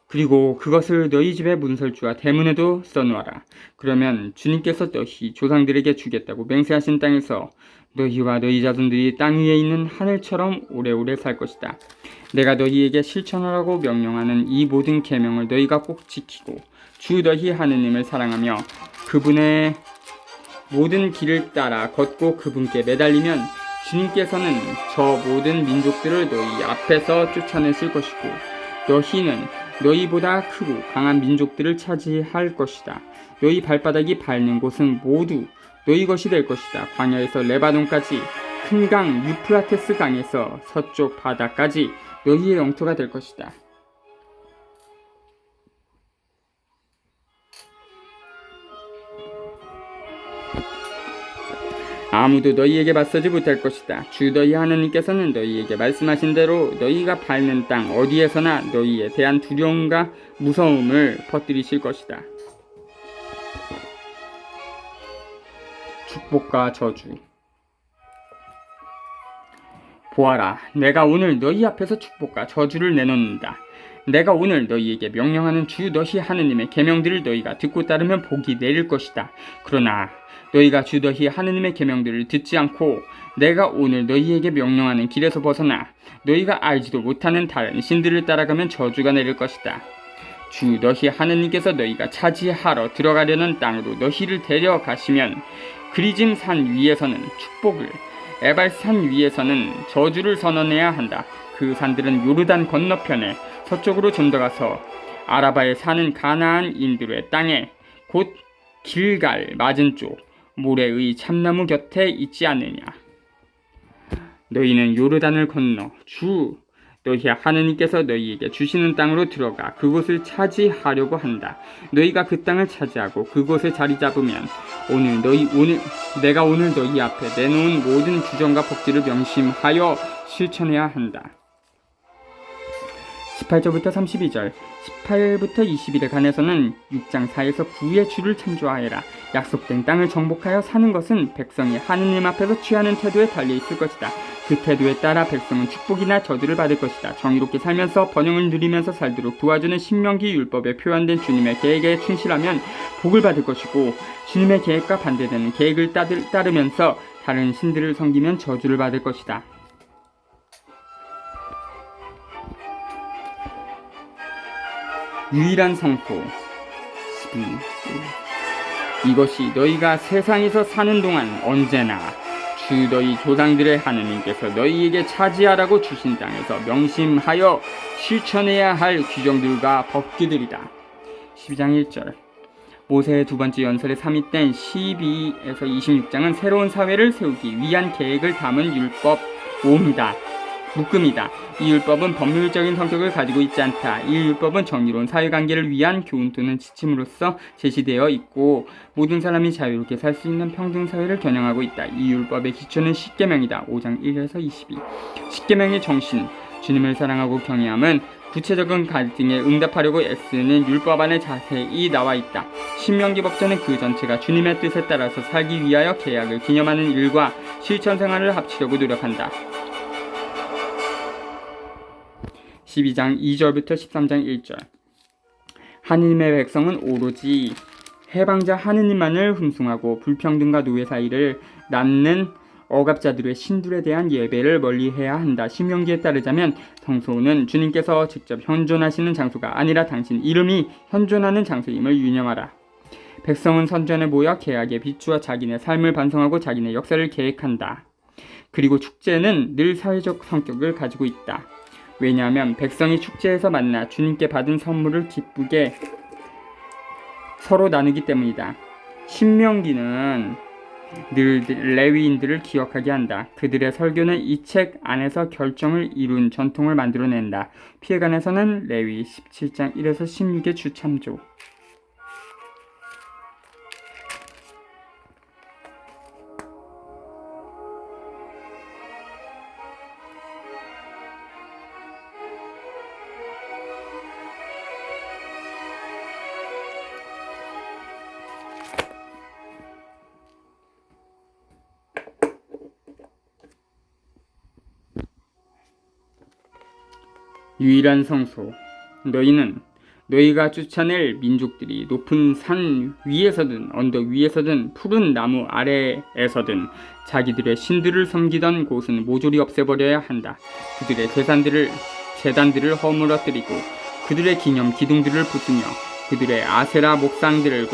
그리고 그것을 너희 집의 문설주와 대문에도 써놓아라. 그러면 주님께서 너희 조상들에게 주겠다고 맹세하신 땅에서 너희와 너희 자손들이 땅 위에 있는 하늘처럼 오래오래 살 것이다. 내가 너희에게 실천하라고 명령하는 이 모든 계명을 너희가 꼭 지키고 주 너희 하느님을 사랑하며 그분의 모든 길을 따라 걷고 그분께 매달리면 주님께서는 저 모든 민족들을 너희 앞에서 쫓아내실 것이고 너희는 너희보다 크고 강한 민족들을 차지할 것이다. 너희 발바닥이 밟는 곳은 모두 너희 것이 될 것이다. 광야에서 레바논까지 큰 강 유프라테스 강에서 서쪽 바다까지 너희의 영토가 될 것이다. 아무도 너희에게 맞서지 못할 것이다. 주 너희 하나님께서는 너희에게 말씀하신 대로 너희가 밟는 땅 어디에서나 너희에 대한 두려움과 무서움을 퍼뜨리실 것이다. 축복과 저주. 보아라, 내가 오늘 너희 앞에서 축복과 저주를 내놓는다. 내가 오늘 너희에게 명령하는 주 너희 하느님의 계명들을 너희가 듣고 따르면 복이 내릴 것이다. 그러나 너희가 주 너희 하느님의 계명들을 듣지 않고 내가 오늘 너희에게 명령하는 길에서 벗어나 너희가 알지도 못하는 다른 신들을 따라가면 저주가 내릴 것이다. 주 너희 하느님께서 너희가 차지하러 들어가려는 땅으로 너희를 데려가시면 그리짐 산 위에서는 축복을, 에발 산 위에서는 저주를 선언해야 한다. 그 산들은 요르단 건너편에 서쪽으로 좀 더 가서 아라바에 사는 가나안인들의 땅에 곧 길갈 맞은쪽 모래의 참나무 곁에 있지 않느냐. 너희는 요르단을 건너 주 너희 하느님께서 너희에게 주시는 땅으로 들어가 그곳을 차지하려고 한다. 너희가 그 땅을 차지하고 그곳에 자리 잡으면 내가 오늘 너희 앞에 내놓은 모든 규정과 법규를 명심하여 실천해야 한다. 18절부터 32절, 18부터 21에 관해서는 6장 4에서 9의 주를 참조하여라. 약속된 땅을 정복하여 사는 것은 백성이 하느님 앞에서 취하는 태도에 달려있을 것이다. 그 태도에 따라 백성은 축복이나 저주를 받을 것이다. 정의롭게 살면서 번영을 누리면서 살도록 도와주는 신명기 율법에 표현된 주님의 계획에 충실하면 복을 받을 것이고 주님의 계획과 반대되는 계획을 따르면서 다른 신들을 섬기면 저주를 받을 것이다. 유일한 성소 12. 이것이 너희가 세상에서 사는 동안 언제나 주 너희 조상들의 하느님께서 너희에게 차지하라고 주신 땅에서 명심하여 실천해야 할 규정들과 법규들이다. 12장 1절. 모세의 두 번째 연설의 3위 땐 12에서 26장은 새로운 사회를 세우기 위한 계획을 담은 율법 묶음이다. 이 율법은 법률적인 성격을 가지고 있지 않다. 이 율법은 정의로운 사회관계를 위한 교훈 또는 지침으로서 제시되어 있고 모든 사람이 자유롭게 살 수 있는 평등사회를 겨냥하고 있다. 이 율법의 기초는 십계명이다. 5장 1에서 22. 십계명의 정신, 주님을 사랑하고 경외함은 구체적인 갈등에 응답하려고 애쓰는 율법 안에 자세히 나와 있다. 신명기 법전은 그 전체가 주님의 뜻에 따라서 살기 위하여 계약을 기념하는 일과 실천 생활을 합치려고 노력한다. 12장 2절부터 13장 1절. 하느님의 백성은 오로지 해방자 하느님만을 흠숭하고 불평등과 노예 사이를 낳는 억압자들의 신들에 대한 예배를 멀리해야 한다. 신명기에 따르자면 성소는 주님께서 직접 현존하시는 장소가 아니라 당신 이름이 현존하는 장소임을 유념하라. 백성은 선전에 모여 계약에 비추어 자기네 삶을 반성하고 자기네 역사를 계획한다. 그리고 축제는 늘 사회적 성격을 가지고 있다. 왜냐하면 백성이 축제에서 만나 주님께 받은 선물을 기쁘게 서로 나누기 때문이다. 신명기는 늘 레위인들을 기억하게 한다. 그들의 설교는 이 책 안에서 결정을 이룬 전통을 만들어낸다. 피해간에서는 레위 17장 1에서 16의 주참조. 유일한 성소. 너희는 너희가 쫓아낼 민족들이 높은 산 위에서든 언덕 위에서든 푸른 나무 아래에서든 자기들의 신들을 섬기던 곳은 모조리 없애버려야 한다. 그들의 제단들을 허물어뜨리고 그들의 기념 기둥들을 부수며 그들의 아세라 목상들을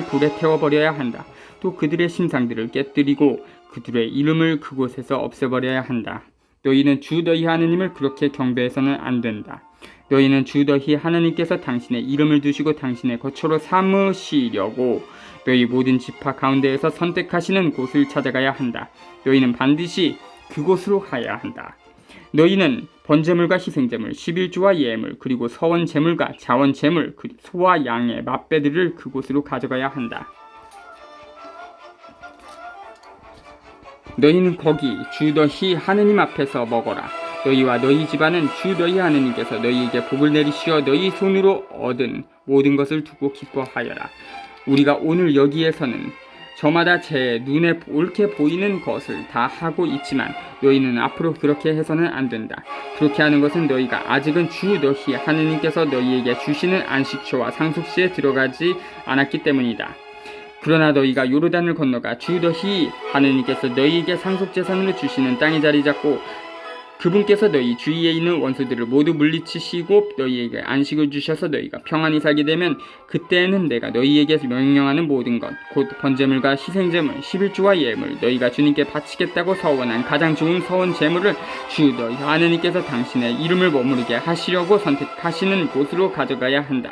불에 태워버려야 한다. 또 그들의 신상들을 깨뜨리고 그들의 이름을 그곳에서 없애버려야 한다. 너희는 주 너희 하느님을 그렇게 경배해서는 안 된다. 너희는 주 너희 하느님께서 당신의 이름을 두시고 당신의 거처로 삼으시려고 너희 모든 지파 가운데에서 선택하시는 곳을 찾아가야 한다. 너희는 반드시 그곳으로 가야 한다. 너희는 번제물과 희생제물, 11조와 예물, 그리고 서원제물과 자원제물, 소와 양의 맛배들을 그곳으로 가져가야 한다. 너희는 거기 주 너희 하느님 앞에서 먹어라. 너희와 너희 집안은 주 너희 하느님께서 너희에게 복을 내리시어 너희 손으로 얻은 모든 것을 두고 기뻐하여라. 우리가 오늘 여기에서는 저마다 제 눈에 옳게 보이는 것을 다 하고 있지만 너희는 앞으로 그렇게 해서는 안 된다. 그렇게 하는 것은 너희가 아직은 주 너희 하느님께서 너희에게 주시는 안식처와 상속시에 들어가지 않았기 때문이다. 그러나 너희가 요르단을 건너가 주 너희 하느님께서 너희에게 상속재산으로 주시는 땅에 자리 잡고 그분께서 너희 주위에 있는 원수들을 모두 물리치시고 너희에게 안식을 주셔서 너희가 평안히 살게 되면 그때에는 내가 너희에게 명령하는 모든 것 곧 번제물과 희생제물 11조와 예물 너희가 주님께 바치겠다고 서원한 가장 좋은 서원 제물을 주 너희 하느님께서 당신의 이름을 머무르게 하시려고 선택하시는 곳으로 가져가야 한다.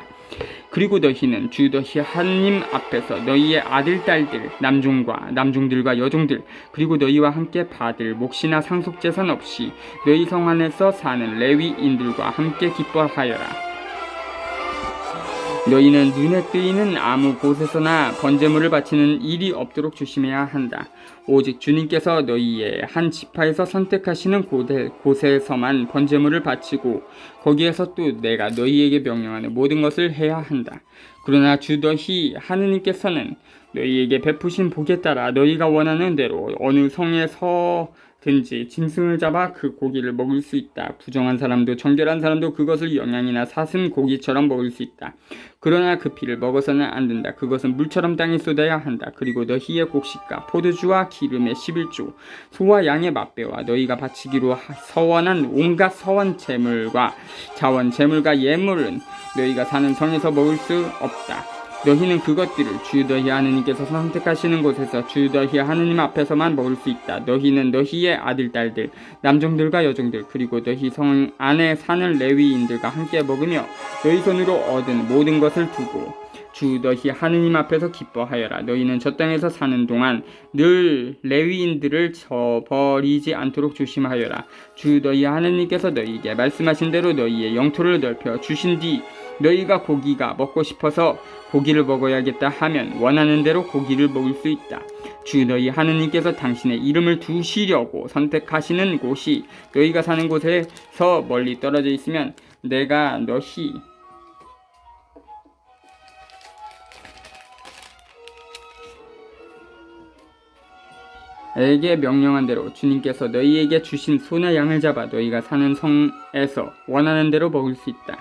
그리고 너희는 주 너희 하느님 앞에서 너희의 아들 딸들 남종들과 여종들 그리고 너희와 함께 받을 몫이나 상속재산 없이 너희 성 안에서 사는 레위인들과 함께 기뻐하여라. 너희는 눈에 뜨이는 아무 곳에서나 번제물을 바치는 일이 없도록 조심해야 한다. 오직 주님께서 너희의 한 지파에서 선택하시는 곳에서만 번제물을 바치고 거기에서 또 내가 너희에게 명령하는 모든 것을 해야 한다. 그러나 주 너희 하느님께서는 너희에게 베푸신 복에 따라 너희가 원하는 대로 어느 성에서든지 짐승을 잡아 그 고기를 먹을 수 있다. 부정한 사람도 정결한 사람도 그것을 영양이나 사슴 고기처럼 먹을 수 있다. 그러나 그 피를 먹어서는 안 된다. 그것은 물처럼 땅에 쏟아야 한다. 그리고 너희의 곡식과 포도주와 기름의 11조, 소와 양의 맛배와 너희가 바치기로 서원한 온갖 서원 제물과 자원 제물과 예물은 너희가 사는 성에서 먹을 수 없다. 너희는 그것들을 주 너희 하느님께서 선택하시는 곳에서 주 너희 하느님 앞에서만 먹을 수 있다. 너희는 너희의 아들 딸들 남종들과 여종들 그리고 너희 성 안에 사는 레위인들과 함께 먹으며 너희 손으로 얻은 모든 것을 두고 주 너희 하느님 앞에서 기뻐하여라. 너희는 저 땅에서 사는 동안 늘 레위인들을 저버리지 않도록 조심하여라. 주 너희 하느님께서 너희에게 말씀하신 대로 너희의 영토를 넓혀 주신 뒤 너희가 고기가 먹고 싶어서 고기를 먹어야겠다 하면 원하는 대로 고기를 먹을 수 있다. 주 너희 하느님께서 당신의 이름을 두시려고 선택하시는 곳이 너희가 사는 곳에서 멀리 떨어져 있으면 내가 너희에게 명령한 대로 주님께서 너희에게 주신 소나 양을 잡아 너희가 사는 성에서 원하는 대로 먹을 수 있다.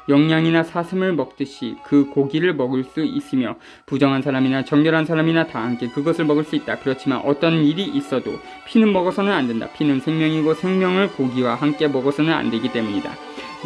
영양이나 사슴을 먹듯이 그 고기를 먹을 수 있으며 부정한 사람이나 정결한 사람이나 다 함께 그것을 먹을 수 있다. 그렇지만 어떤 일이 있어도 피는 먹어서는 안 된다. 피는 생명이고 생명을 고기와 함께 먹어서는 안 되기 때문이다.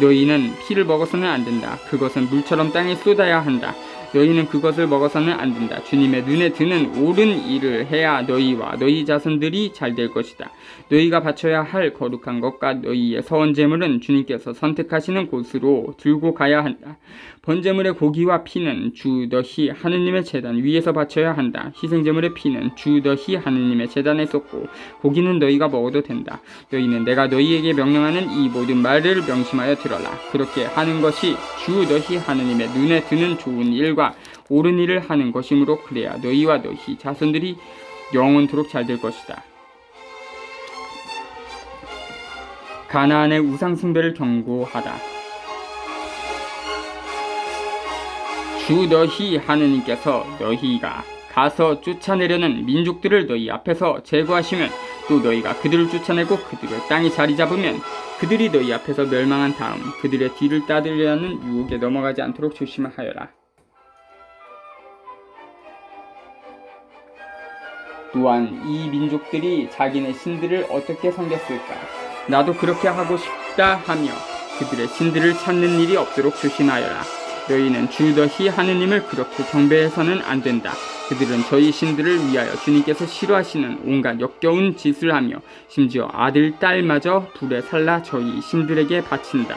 너희는 피를 먹어서는 안 된다. 그것은 물처럼 땅에 쏟아야 한다. 너희는 그것을 먹어서는 안 된다. 주님의 눈에 드는 옳은 일을 해야 너희와 너희 자손들이 잘 될 것이다. 너희가 바쳐야 할 거룩한 것과 너희의 서원 제물은 주님께서 선택하시는 곳으로 들고 가야 한다. 번제물의 고기와 피는 주 너희 하느님의 제단 위에서 바쳐야 한다. 희생제물의 피는 주 너희 하느님의 제단에 쏟고 고기는 너희가 먹어도 된다. 너희는 내가 너희에게 명령하는 이 모든 말을 명심하여 들어라. 그렇게 하는 것이 주 너희 하느님의 눈에 드는 좋은 일과 옳은 일을 하는 것이므로 그래야 너희와 너희 자손들이 영원토록 잘 될 것이다. 가나안의 우상 숭배를 경고하다. 주 너희 하느님께서 너희가 가서 쫓아내려는 민족들을 너희 앞에서 제거하시면 또 너희가 그들을 쫓아내고 그들의 땅에 자리 잡으면 그들이 너희 앞에서 멸망한 다음 그들의 뒤를 따르려는 유혹에 넘어가지 않도록 조심하여라. 또한 이 민족들이 자기네 신들을 어떻게 섬겼을까? 나도 그렇게 하고 싶다 하며 그들의 신들을 찾는 일이 없도록 조심하여라. 너희는 주 너희 하느님을 그렇게 경배해서는 안 된다. 그들은 저희 신들을 위하여 주님께서 싫어하시는 온갖 역겨운 짓을 하며 심지어 아들, 딸마저 불에 살라 저희 신들에게 바친다.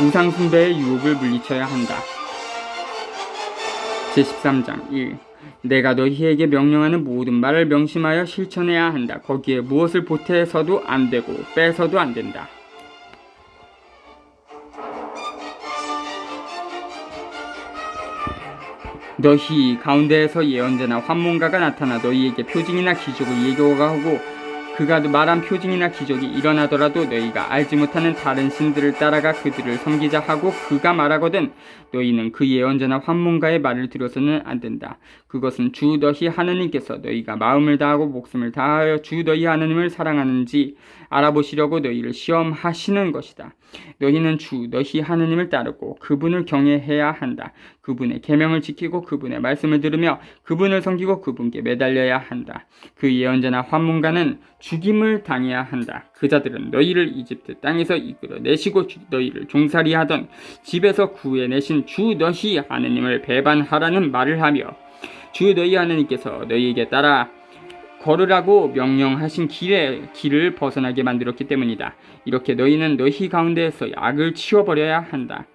우상 숭배의 유혹을 물리쳐야 한다. 제13장 1. 내가 너희에게 명령하는 모든 말을 명심하여 실천해야 한다. 거기에 무엇을 보태서도 안 되고 빼서도 안 된다. 너희 가운데에서 예언자나 환문가가 나타나 너희에게 표징이나 기적을 예고하고 그가 말한 표징이나 기적이 일어나더라도 너희가 알지 못하는 다른 신들을 따라가 그들을 섬기자 하고 그가 말하거든 너희는 그 예언자나 환문가의 말을 들어서는 안 된다. 그것은 주 너희 하느님께서 너희가 마음을 다하고 목숨을 다하여 주 너희 하느님을 사랑하는지 알아보시려고 너희를 시험하시는 것이다. 너희는 주 너희 하느님을 따르고 그분을 경외해야 한다. 그분의 계명을 지키고 그분의 말씀을 들으며 그분을 섬기고 그분께 매달려야 한다. 그 예언자나 환문가는 죽임을 당해야 한다. 그 자들은 너희를 이집트 땅에서 이끌어내시고 너희를 종살이하던 집에서 구해내신 주 너희 하느님을 배반하라는 말을 하며 주 너희 하느님께서 너희에게 따라 걸으라고 명령하신 길을 벗어나게 만들었기 때문이다. 이렇게 너희는 너희 가운데에서 악을 치워버려야 한다.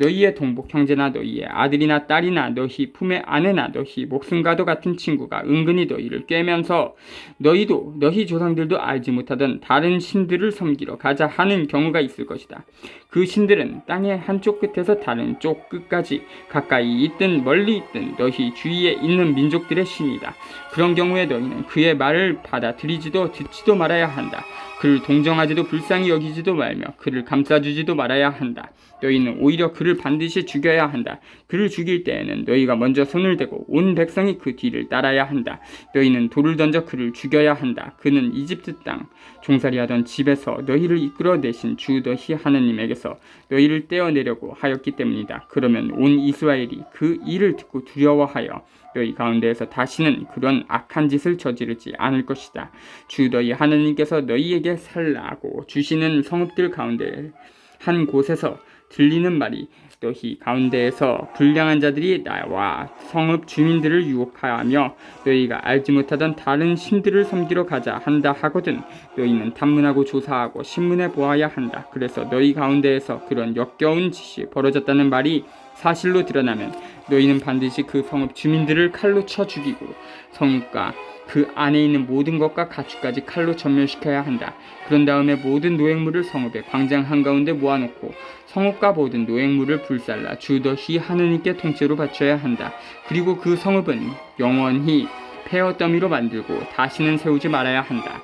너희의 동복 형제나 너희의 아들이나 딸이나 너희 품의 아내나 너희 목숨과도 같은 친구가 은근히 너희를 꿰면서 너희도 너희 조상들도 알지 못하던 다른 신들을 섬기러 가자 하는 경우가 있을 것이다. 그 신들은 땅의 한쪽 끝에서 다른 쪽 끝까지 가까이 있든 멀리 있든 너희 주위에 있는 민족들의 신이다. 그런 경우에 너희는 그의 말을 받아들이지도 듣지도 말아야 한다. 그를 동정하지도 불쌍히 여기지도 말며 그를 감싸주지도 말아야 한다. 너희는 오히려 그를 반드시 죽여야 한다. 그를 죽일 때에는 너희가 먼저 손을 대고 온 백성이 그 뒤를 따라야 한다. 너희는 돌을 던져 그를 죽여야 한다. 그는 이집트 땅 종살이하던 집에서 너희를 이끌어내신 주 너희 하느님에게서 너희를 떼어내려고 하였기 때문이다. 그러면 온 이스라엘이 그 일을 듣고 두려워하여 너희 가운데에서 다시는 그런 악한 짓을 저지르지 않을 것이다. 주 너희 하느님께서 너희에게 살라고 주시는 성읍들 가운데 한 곳에서 들리는 말이 너희 가운데에서 불량한 자들이 나와 성읍 주민들을 유혹하며 너희가 알지 못하던 다른 신들을 섬기러 가자 한다 하거든 너희는 탐문하고 조사하고 신문해 보아야 한다. 그래서 너희 가운데에서 그런 역겨운 짓이 벌어졌다는 말이 사실로 드러나면 너희는 반드시 그 성읍 주민들을 칼로 쳐 죽이고 성읍과 그 안에 있는 모든 것과 가축까지 칼로 전멸시켜야 한다. 그런 다음에 모든 노획물을 성읍의 광장 한가운데 모아놓고 성읍과 모든 노획물을 불살라 주 너희 하느님께 통째로 바쳐야 한다. 그리고 그 성읍은 영원히 폐허 더미로 만들고 다시는 세우지 말아야 한다.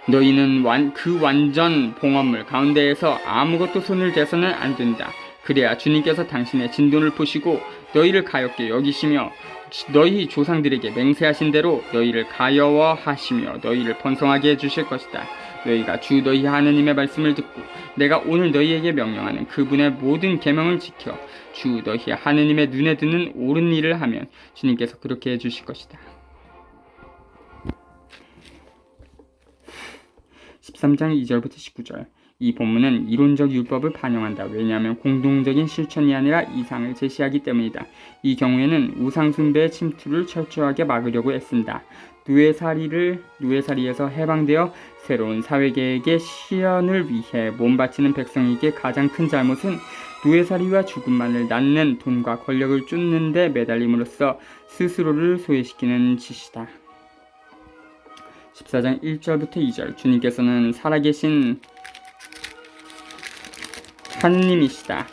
너희는 그 완전 봉헌물 가운데에서 아무것도 손을 대서는 안 된다. 그래야 주님께서 당신의 진노를 푸시고 너희를 가엾게 여기시며 너희 조상들에게 맹세하신 대로 너희를 가여워하시며 너희를 번성하게 해주실 것이다. 너희가 주 너희 하느님의 말씀을 듣고 내가 오늘 너희에게 명령하는 그분의 모든 계명을 지켜 주 너희 하느님의 눈에 드는 옳은 일을 하면 주님께서 그렇게 해주실 것이다. 13장 2절부터 19절. 이 본문은 이론적 율법을 반영한다. 왜냐하면 공동적인 실천이 아니라 이상을 제시하기 때문이다. 이 경우에는 우상 숭배의 침투를 철저하게 막으려고 애쓴다. 누에살이에서 해방되어 새로운 사회계획의 실현을 위해 몸바치는 백성에게 가장 큰 잘못은 누에살이와 죽음만을 낳는 돈과 권력을 쫓는 데 매달림으로써 스스로를 소외시키는 짓이다. 14장 1절부터 2절. 주님께서는 살아계신 하느님이시다.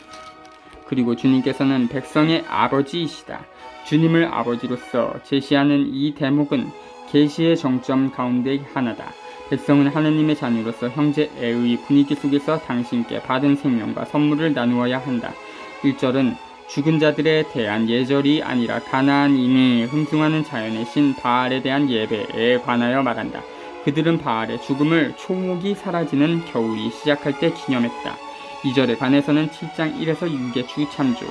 그리고 주님께서는 백성의 아버지이시다. 주님을 아버지로서 제시하는 이 대목은 계시의 정점 가운데 하나다. 백성은 하느님의 자녀로서 형제애의 분위기 속에서 당신께 받은 생명과 선물을 나누어야 한다. 1절은 죽은 자들에 대한 예절이 아니라 가나안인이 흠숭하는 자연의 신 바알에 대한 예배에 관하여 말한다. 그들은 바알의 죽음을 초목이 사라지는 겨울이 시작할 때 기념했다. 2절에 관해서는 7장 1에서 6의 주참조.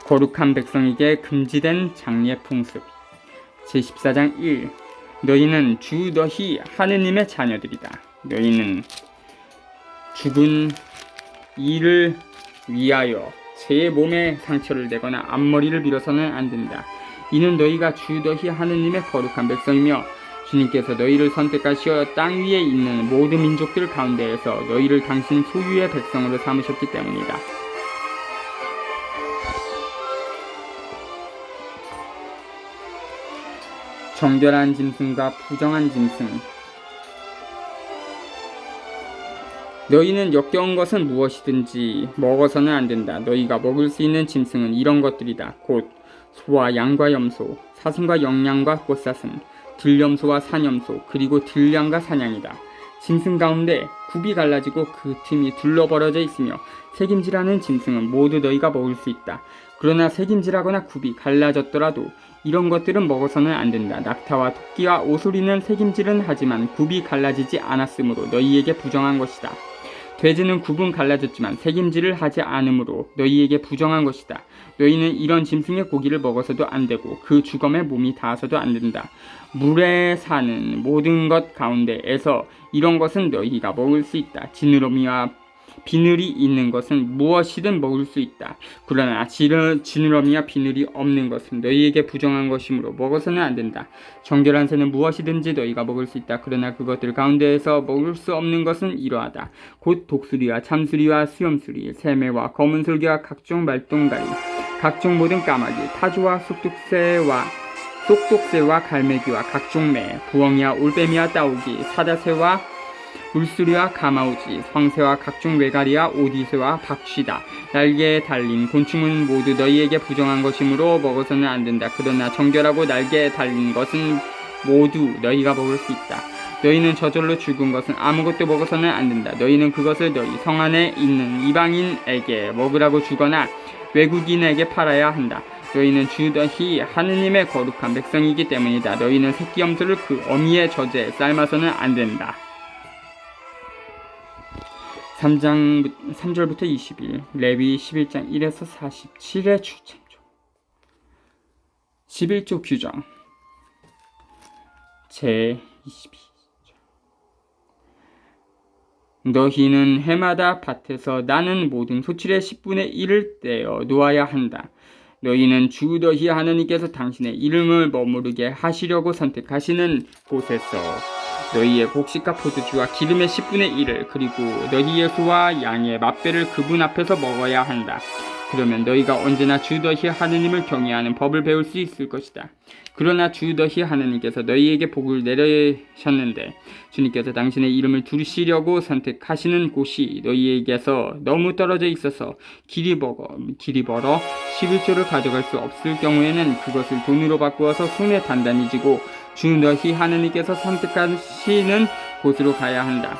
거룩한 백성에게 금지된 장례 풍습. 제14장 1. 너희는 주 너희 하느님의 자녀들이다. 너희는 죽은 이를 위하여 제 몸에 상처를 내거나 앞머리를 밀어서는 안 된다. 이는 너희가 주 너희 하느님의 거룩한 백성이며 주님께서 너희를 선택하시어 땅 위에 있는 모든 민족들 가운데에서 너희를 당신 소유의 백성으로 삼으셨기 때문이다. 정결한 짐승과 부정한 짐승. 너희는 역겨운 것은 무엇이든지 먹어서는 안 된다. 너희가 먹을 수 있는 짐승은 이런 것들이다. 곧 소와 양과 염소, 사슴과 영양과 꽃사슴, 들염소와 산염소, 그리고 들량과 사냥이다. 짐승 가운데 굽이 갈라지고 그 틈이 둘러벌어져 있으며 새김질하는 짐승은 모두 너희가 먹을 수 있다. 그러나 새김질하거나 굽이 갈라졌더라도 이런 것들은 먹어서는 안 된다. 낙타와 토끼와 오소리는 새김질은 하지만 굽이 갈라지지 않았으므로 너희에게 부정한 것이다. 돼지는 굽은 갈라졌지만 새김질을 하지 않으므로 너희에게 부정한 것이다. 너희는 이런 짐승의 고기를 먹어서도 안 되고 그 주검에 몸이 닿아서도 안 된다. 물에 사는 모든 것 가운데에서 이런 것은 너희가 먹을 수 있다. 지느러미와 비늘이 있는 것은 무엇이든 먹을 수 있다. 그러나 지느러미와 비늘이 없는 것은 너희에게 부정한 것이므로 먹어서는 안 된다. 정결한 새는 무엇이든지 너희가 먹을 수 있다. 그러나 그것들 가운데에서 먹을 수 없는 것은 이러하다. 곧 독수리와 참수리와 수염수리, 새매와 검은 솔개와 각종 말똥가리, 각종 모든 까마귀, 타조와 쏙독새와 갈매기와 각종 매, 부엉이와 올빼미와 따오기, 사자새와 물수리와 가마우지, 황새와 각종 외가리와 오디새와 박쥐다. 날개에 달린 곤충은 모두 너희에게 부정한 것이므로 먹어서는 안 된다. 그러나 정결하고 날개에 달린 것은 모두 너희가 먹을 수 있다. 너희는 저절로 죽은 것은 아무것도 먹어서는 안 된다. 너희는 그것을 너희 성 안에 있는 이방인에게 먹으라고 주거나 외국인에게 팔아야 한다. 너희는 주 너희 하느님의 거룩한 백성이기 때문이다. 너희는 새끼 염소를 그 어미의 젖에 삶아서는 안 된다. 3절부터 20일, 레위 11장 1에서 47의 출첵조. 11조 규정 제22절. 너희는 해마다 밭에서 나는 모든 소출의 10분의 1을 떼어 놓아야 한다. 너희는 주 너희 하느님께서 당신의 이름을 머무르게 하시려고 선택하시는 곳에서 너희의 곡식과 포도주와 기름의 10분의 1을 그리고 너희의 소와 양의 맛배를 그분 앞에서 먹어야 한다. 그러면 너희가 언제나 주 너희 하느님을 경외하는 법을 배울 수 있을 것이다. 그러나 주 너희 하느님께서 너희에게 복을 내리셨는데 주님께서 당신의 이름을 두시려고 선택하시는 곳이 너희에게서 너무 떨어져 있어서 길이 멀어 11조를 가져갈 수 없을 경우에는 그것을 돈으로 바꾸어서 손에 단단히 쥐고 주 너희 하느님께서 선택하시는 곳으로 가야 한다.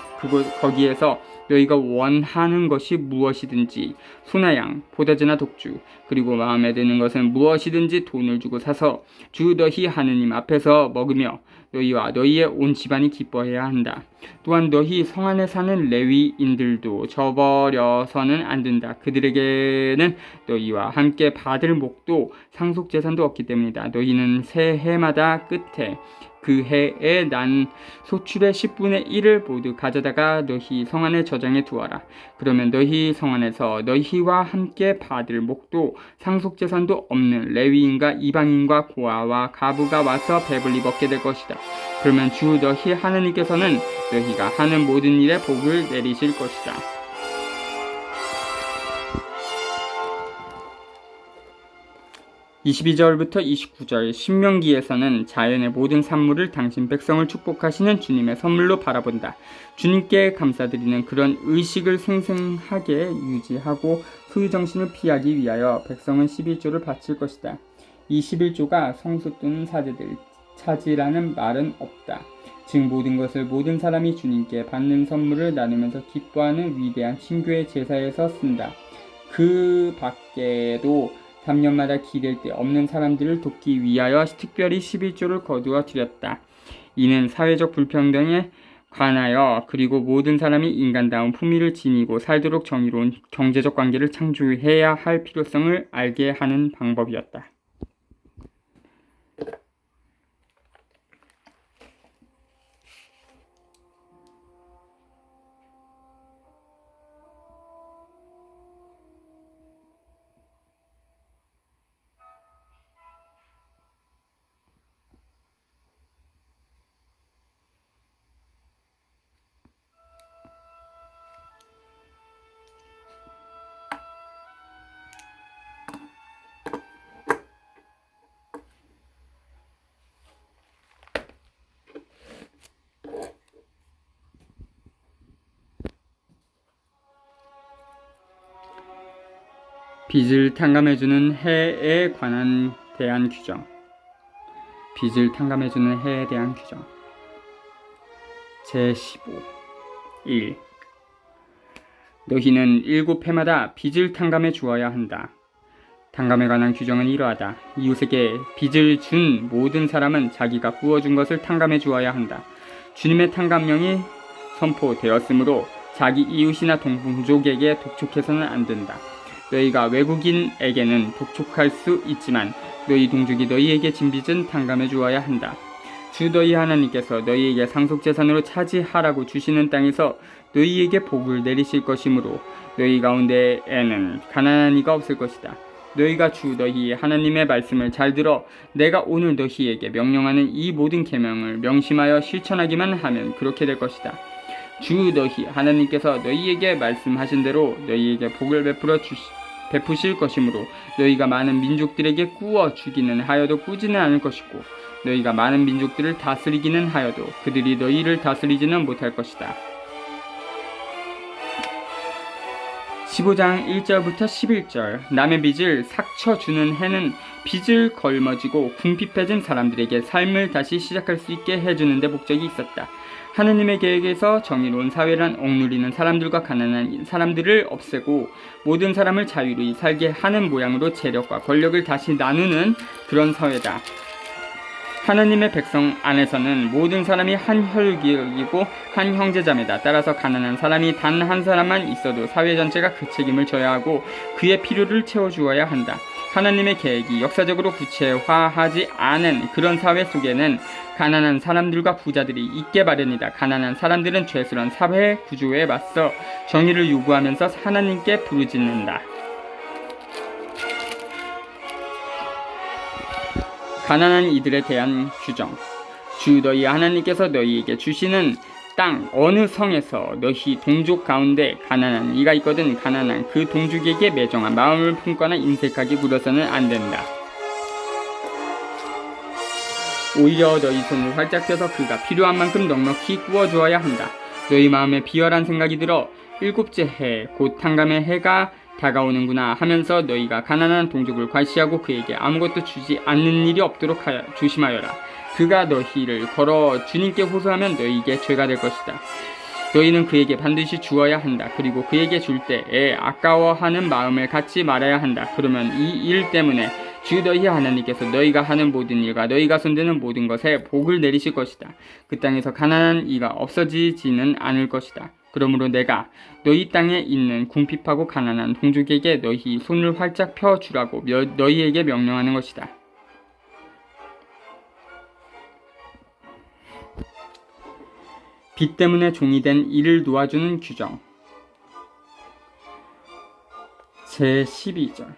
거기에서 너희가 원하는 것이 무엇이든지 소나 양, 포도주나 독주, 그리고 마음에 드는 것은 무엇이든지 돈을 주고 사서 주 너희 하느님 앞에서 먹으며 너희와 너희의 온 집안이 기뻐해야 한다. 또한 너희 성 안에 사는 레위인들도 저버려서는 안 된다. 그들에게는 너희와 함께 받을 목도 상속재산도 없기 때문이다. 너희는 새 해마다 끝에 그 해에 난 소출의 10분의 1을 모두 가져다가 너희 성 안에 저장해 두어라. 그러면 너희 성 안에서 너희와 함께 받을 목도 상속재산도 없는 레위인과 이방인과 고아와 가부가 와서 배불리 먹게 될 것이다. 그러면 주 너희 하느님께서는 너희가 하는 모든 일에 복을 내리실 것이다. 22절부터 29절 신명기에서는 자연의 모든 산물을 당신 백성을 축복하시는 주님의 선물로 바라본다. 주님께 감사드리는 그런 의식을 생생하게 유지하고 소유정신을 피하기 위하여 백성은 11조를 바칠 것이다. 이 11조가 성소 또는 사제들 차지라는 말은 없다. 즉 모든 것을 모든 사람이 주님께 받는 선물을 나누면서 기뻐하는 위대한 신교의 제사에서 쓴다. 그 밖에도 3년마다 기댈 데 없는 사람들을 돕기 위하여 특별히 11조를 거두어 드렸다. 이는 사회적 불평등에 관하여 그리고 모든 사람이 인간다운 품위를 지니고 살도록 정의로운 경제적 관계를 창조해야 할 필요성을 알게 하는 방법이었다. 빚을 탕감해주는 해에 대한 규정. 빚을 탕감해주는 해에 대한 규정. 제15. 1. 너희는 7해마다 빚을 탕감해 주어야 한다. 탕감에 관한 규정은 이러하다. 이웃에게 빚을 준 모든 사람은 자기가 구워준 것을 탕감해 주어야 한다. 주님의 탕감령이 선포되었으므로 자기 이웃이나 동족에게 독촉해서는 안 된다. 너희가 외국인에게는 독촉할 수 있지만 너희 동족이 너희에게 진 빚은 탕감해 주어야 한다. 주 너희 하나님께서 너희에게 상속재산으로 차지하라고 주시는 땅에서 너희에게 복을 내리실 것이므로 너희 가운데에는 가난한 이가 없을 것이다. 너희가 주 너희 하나님의 말씀을 잘 들어 내가 오늘 너희에게 명령하는 이 모든 계명을 명심하여 실천하기만 하면 그렇게 될 것이다. 주 너희 하나님께서 너희에게 말씀하신 대로 너희에게 복을 베푸실 것이므로 너희가 많은 민족들에게 구워 주기는 하여도 꾸지는 않을 것이고 너희가 많은 민족들을 다스리기는 하여도 그들이 너희를 다스리지는 못할 것이다. 15장 1절부터 11절. 남의 빚을 삭쳐주는 해는 빚을 걸머지고 궁핍해진 사람들에게 삶을 다시 시작할 수 있게 해주는 데 목적이 있었다. 하느님의 계획에서 정의로운 사회란 억누리는 사람들과 가난한 사람들을 없애고 모든 사람을 자유로이 살게 하는 모양으로 재력과 권력을 다시 나누는 그런 사회다. 하나님의 백성 안에서는 모든 사람이 한 혈육이고 한 형제자매다. 따라서 가난한 사람이 단 한 사람만 있어도 사회 전체가 그 책임을 져야 하고 그의 필요를 채워주어야 한다. 하나님의 계획이 역사적으로 구체화하지 않은 그런 사회 속에는 가난한 사람들과 부자들이 있게 마련이다. 가난한 사람들은 죄스러운 사회 구조에 맞서 정의를 요구하면서 하나님께 부르짖는다. 가난한 이들에 대한 규정. 주 너희 하나님께서 너희에게 주시는 땅 어느 성에서 너희 동족 가운데 가난한 이가 있거든 가난한 그 동족에게 매정한 마음을 품거나 인색하게 굴어서는 안 된다. 오히려 너희 손을 활짝 펴서 그가 필요한 만큼 넉넉히 구워주어야 한다. 너희 마음에 비열한 생각이 들어 7째 해 곧 탕감의 해가 다가오는구나 하면서 너희가 가난한 동족을 과시하고 그에게 아무것도 주지 않는 일이 없도록 조심하여라. 그가 너희를 걸어 주님께 호소하면 너희에게 죄가 될 것이다. 너희는 그에게 반드시 주어야 한다. 그리고 그에게 줄 때에 아까워하는 마음을 갖지 말아야 한다. 그러면 이 일 때문에 주 너희 하나님께서 너희가 하는 모든 일과 너희가 손대는 모든 것에 복을 내리실 것이다. 그 땅에서 가난한 이가 없어지지는 않을 것이다. 그러므로 내가 너희 땅에 있는 궁핍하고 가난한 동족에게 너희 손을 활짝 펴주라고 너희에게 명령하는 것이다. 빚 때문에 종이 된 이를 놓아주는 규정. 제12절.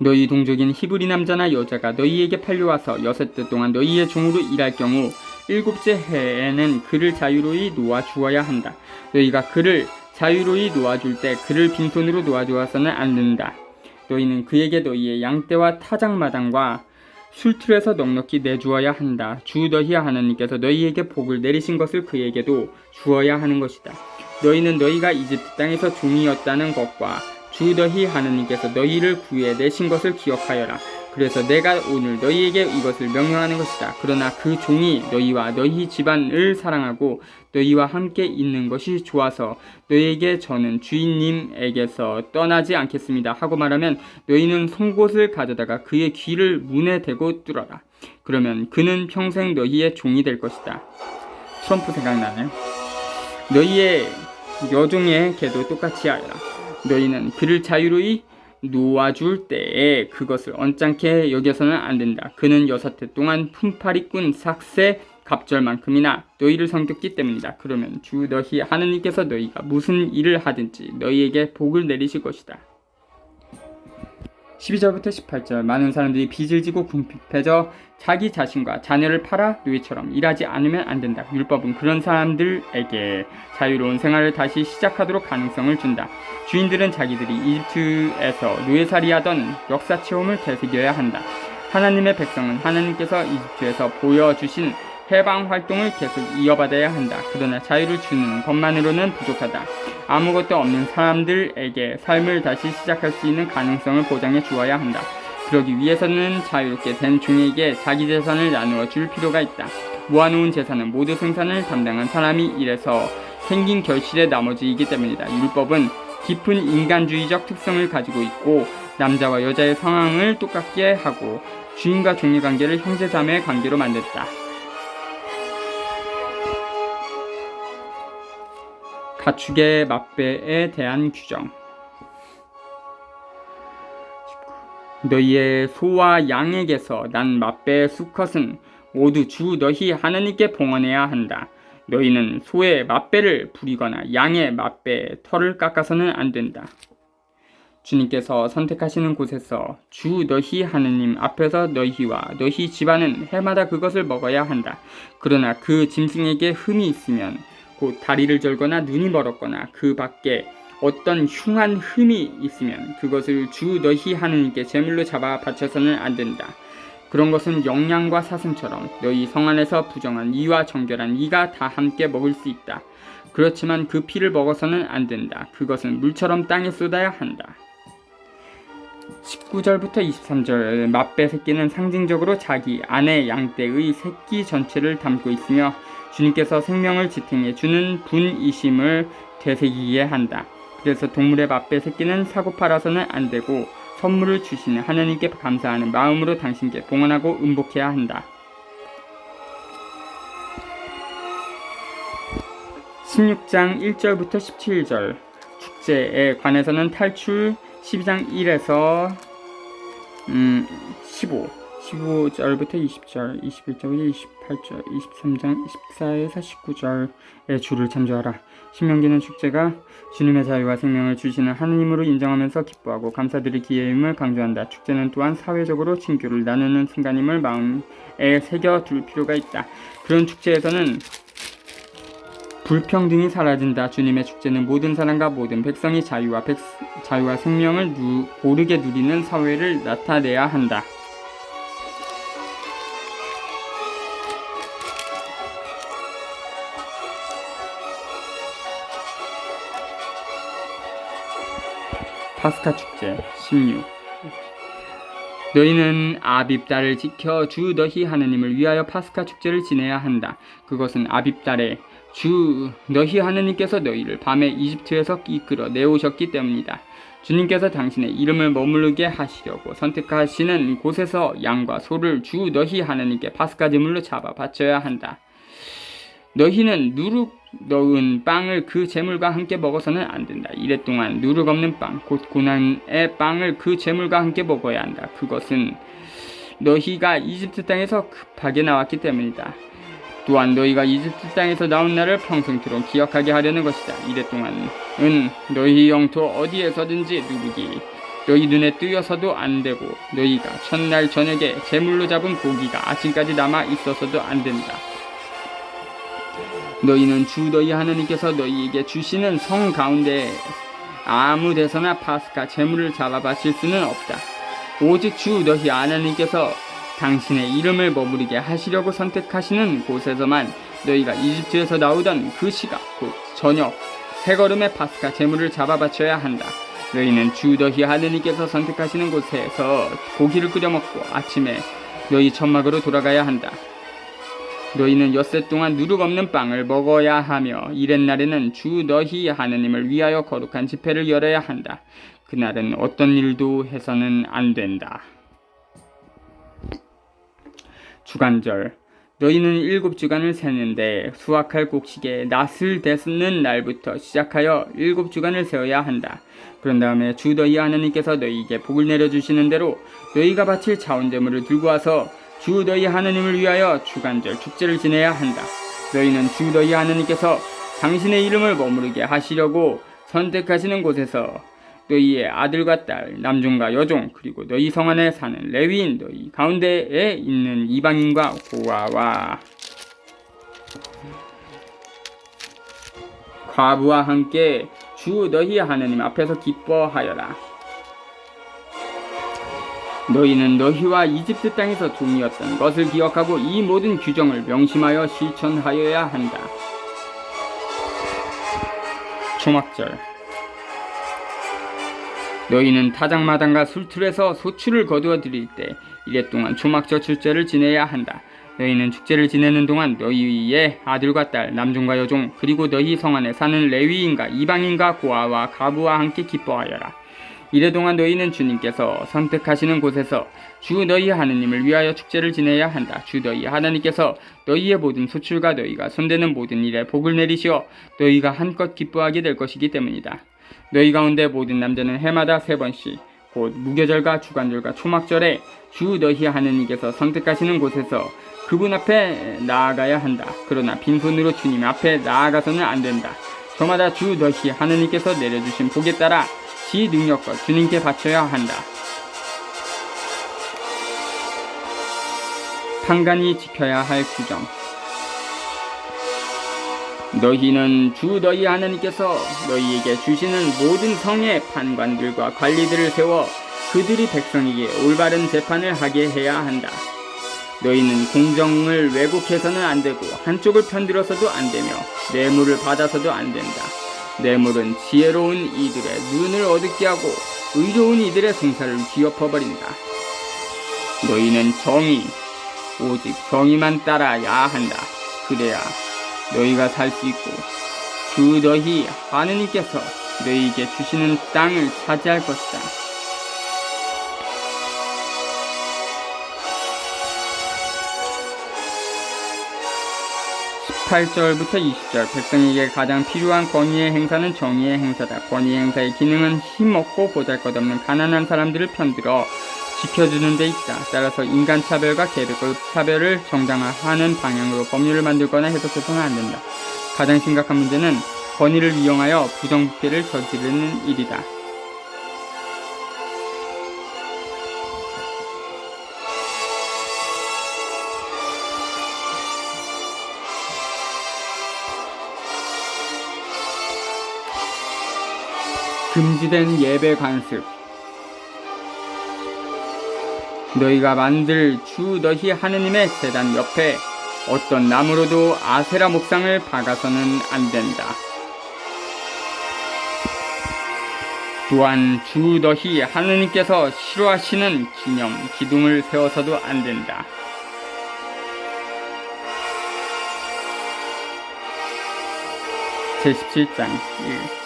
너희 동족인 히브리 남자나 여자가 너희에게 팔려와서 6달 동안 너희의 종으로 일할 경우 7째 해에는 그를 자유로이 놓아주어야 한다. 너희가 그를 자유로이 놓아줄 때 그를 빈손으로 놓아주어서는 안 된다. 너희는 그에게 너희의 양떼와 타작마당과 술틀에서 넉넉히 내주어야 한다. 주 너희 하나님께서 너희에게 복을 내리신 것을 그에게도 주어야 하는 것이다. 너희는 너희가 이집트 땅에서 종이었다는 것과 주 너희 하나님께서 너희를 구해내신 것을 기억하여라. 그래서 내가 오늘 너희에게 이것을 명령하는 것이다. 그러나 그 종이 너희와 너희 집안을 사랑하고 너희와 함께 있는 것이 좋아서 너희에게 저는 주인님에게서 떠나지 않겠습니다 하고 말하면 너희는 송곳을 가져다가 그의 귀를 문에 대고 뚫어라. 그러면 그는 평생 너희의 종이 될 것이다. 트럼프 생각나네요. 너희의 여종에게도 똑같이 하여라. 너희는 그를 자유로이 놓아줄 때에 그것을 언짢게 여겨서는 안 된다. 그는 6해 동안 품팔이 꾼 삭새 갑절만큼이나 너희를 섬겼기 때문이다. 그러면 주 너희 하나님께서 너희가 무슨 일을 하든지 너희에게 복을 내리실 것이다. 12절부터 18절. 많은 사람들이 빚을 지고 궁핍해져 자기 자신과 자녀를 팔아 노예처럼 일하지 않으면 안 된다. 율법은 그런 사람들에게 자유로운 생활을 다시 시작하도록 가능성을 준다. 주인들은 자기들이 이집트에서 노예살이하던 역사 체험을 되새겨야 한다. 하나님의 백성은 하나님께서 이집트에서 보여주신 해방 활동을 계속 이어받아야 한다. 그러나 자유를 주는 것만으로는 부족하다. 아무것도 없는 사람들에게 삶을 다시 시작할 수 있는 가능성을 보장해 주어야 한다. 그러기 위해서는 자유롭게 된 종에게 자기 재산을 나누어 줄 필요가 있다. 모아놓은 재산은 모두 생산을 담당한 사람이 일해서 생긴 결실의 나머지이기 때문이다. 율법은 깊은 인간주의적 특성을 가지고 있고 남자와 여자의 상황을 똑같게 하고 주인과 종의 관계를 형제자매의 관계로 만들었다. 가축의 맛배에 대한 규정. 너희의 소와 양에게서 난 맛배의 수컷은 모두 주 너희 하나님께 봉헌해야 한다. 너희는 소의 맛배를 부리거나 양의 맛배의 털을 깎아서는 안 된다. 주님께서 선택하시는 곳에서 주 너희 하느님 앞에서 너희와 너희 집안은 해마다 그것을 먹어야 한다. 그러나 그 짐승에게 흠이 있으면 곧 다리를 절거나 눈이 멀었거나 그 밖에 어떤 흉한 흠이 있으면 그것을 주 너희 하느님께 제물로 잡아 바쳐서는 안 된다. 그런 것은 영양과 사슴처럼 너희 성 안에서 부정한 이와 정결한 이가 다 함께 먹을 수 있다. 그렇지만 그 피를 먹어서는 안 된다. 그것은 물처럼 땅에 쏟아야 한다. 19절부터 23절 맛배 새끼는 상징적으로 자기 아내 양떼의 새끼 전체를 담고 있으며 주님께서 생명을 지탱해 주는 분이심을 되새기게 한다. 그래서 동물의 맛배 새끼는 사고 팔아서는 안 되고 선물을 주시는 하나님께 감사하는 마음으로 당신께 봉헌하고 음복해야 한다. 16장 1절부터 17절 축제에 관해서는 탈출 12장 1에서 15절부터 20절, 21절부터 28절, 23장 24에서 19절의 주를 참조하라. 신명기는 축제가 주님의 자유와 생명을 주시는 하느님으로 인정하면서 기뻐하고 감사드릴 기회임을 강조한다. 축제는 또한 사회적으로 친교를 나누는 순간임을 마음에 새겨둘 필요가 있다. 그런 축제에서는 불평등이 사라진다. 주님의 축제는 모든 사람과 모든 백성이 자유와 생명을 고르게 누리는 사회를 나타내야 한다. 파스카 축제 16. 너희는 아빕달을 지켜 주 너희 하느님을 위하여 파스카 축제를 지내야 한다. 그것은 아빕달에 주 너희 하느님께서 너희를 밤에 이집트에서 이끌어 내오셨기 때문이다. 주님께서 당신의 이름을 머무르게 하시려고 선택하시는 곳에서 양과 소를 주 너희 하느님께 파스카 제물로 잡아 바쳐야 한다. 너희는 누룩 넣은 빵을 그 제물과 함께 먹어서는 안 된다. 이래 동안 누룩 없는 빵, 곧 고난의 빵을 그 제물과 함께 먹어야 한다. 그것은 너희가 이집트 땅에서 급하게 나왔기 때문이다. 또한 너희가 이집트 땅에서 나온 날을 평생토록 기억하게 하려는 것이다. 이래 동안은 너희 영토 어디에서든지 누룩이 너희 눈에 뜨여서도 안 되고 너희가 첫날 저녁에 제물로 잡은 고기가 아침까지 남아 있어서도 안 된다. 너희는 주 너희 하나님께서 너희에게 주시는 성 가운데 아무 데서나 파스카 제물을 잡아 바칠 수는 없다. 오직 주 너희 하나님께서 당신의 이름을 머무르게 하시려고 선택하시는 곳에서만 너희가 이집트에서 나오던 그 시각 곧 저녁 해걸음에 파스카 제물을 잡아 바쳐야 한다. 너희는 주 너희 하나님께서 선택하시는 곳에서 고기를 끓여 먹고 아침에 너희 천막으로 돌아가야 한다. 너희는 엿새 동안 누룩 없는 빵을 먹어야 하며 이렛날에는 주 너희 하느님을 위하여 거룩한 집회를 열어야 한다. 그날은 어떤 일도 해서는 안 된다. 주간절 너희는 7주간을 세는데 수확할 곡식에 낫을 대는 날부터 시작하여 7주간을 세어야 한다. 그런 다음에 주 너희 하느님께서 너희에게 복을 내려주시는 대로 너희가 바칠 자원제물을 들고 와서 주 너희 하느님을 위하여 주간절 축제를 지내야 한다. 너희는 주 너희 하느님께서 당신의 이름을 머무르게 하시려고 선택하시는 곳에서 너희의 아들과 딸, 남종과 여종, 그리고 너희 성 안에 사는 레위인, 너희 가운데에 있는 이방인과 고아와 과부와 함께 주 너희 하느님 앞에서 기뻐하여라. 너희는 너희와 이집트 땅에서 종이었던 것을 기억하고 이 모든 규정을 명심하여 실천하여야 한다. 초막절. 너희는 타작마당과 술틀에서 소출을 거두어 드릴 때 이래 동안 초막절 축제를 지내야 한다. 너희는 축제를 지내는 동안 너희의 아들과 딸, 남종과 여종, 그리고 너희 성 안에 사는 레위인과 이방인과 고아와 가부와 함께 기뻐하여라. 이래 동안 너희는 주님께서 선택하시는 곳에서 주 너희 하느님을 위하여 축제를 지내야 한다. 주 너희 하나님께서 너희의 모든 소출과 너희가 손대는 모든 일에 복을 내리시어 너희가 한껏 기뻐하게 될 것이기 때문이다. 너희 가운데 모든 남자는 해마다 3번씩 곧 무교절과 주간절과 초막절에 주 너희 하느님께서 선택하시는 곳에서 그분 앞에 나아가야 한다. 그러나 빈손으로 주님 앞에 나아가서는 안 된다. 저마다 주 너희 하느님께서 내려주신 복에 따라 지 능력과 주님께 바쳐야 한다. 판간이 지켜야 할 규정. 너희는 주 너희 하나님께서 너희에게 주시는 모든 성의 판관들과 관리들을 세워 그들이 백성에게 올바른 재판을 하게 해야 한다. 너희는 공정을 왜곡해서는 안 되고 한쪽을 편들어서도 안 되며 뇌물을 받아서도 안 된다. 뇌물은 지혜로운 이들의 눈을 어둡게 하고 의로운 이들의 송사를 뒤엎어버린다. 너희는 정의, 오직 정의만 따라야 한다. 그래야 너희가 살 수 있고 주 너희 하느님께서 너희에게 주시는 땅을 차지할 것이다. 18절부터 20절. 백성에게 가장 필요한 권위의 행사는 정의의 행사다. 권위의 행사의 기능은 힘없고 보잘것없는 가난한 사람들을 편들어 지켜주는 데 있다. 따라서 인간차별과 계급급 차별을 정당화하는 방향으로 법률을 만들거나 해석해서는 안 된다. 가장 심각한 문제는 권위를 이용하여 부정부패를 저지르는 일이다. 금지된 예배 관습. 너희가 만들 주 너희 하느님의 제단 옆에 어떤 나무로도 아세라 목상을 박아서는 안 된다. 또한 주 너희 하느님께서 싫어하시는 기념 기둥을 세워서도 안 된다. 제17장 1.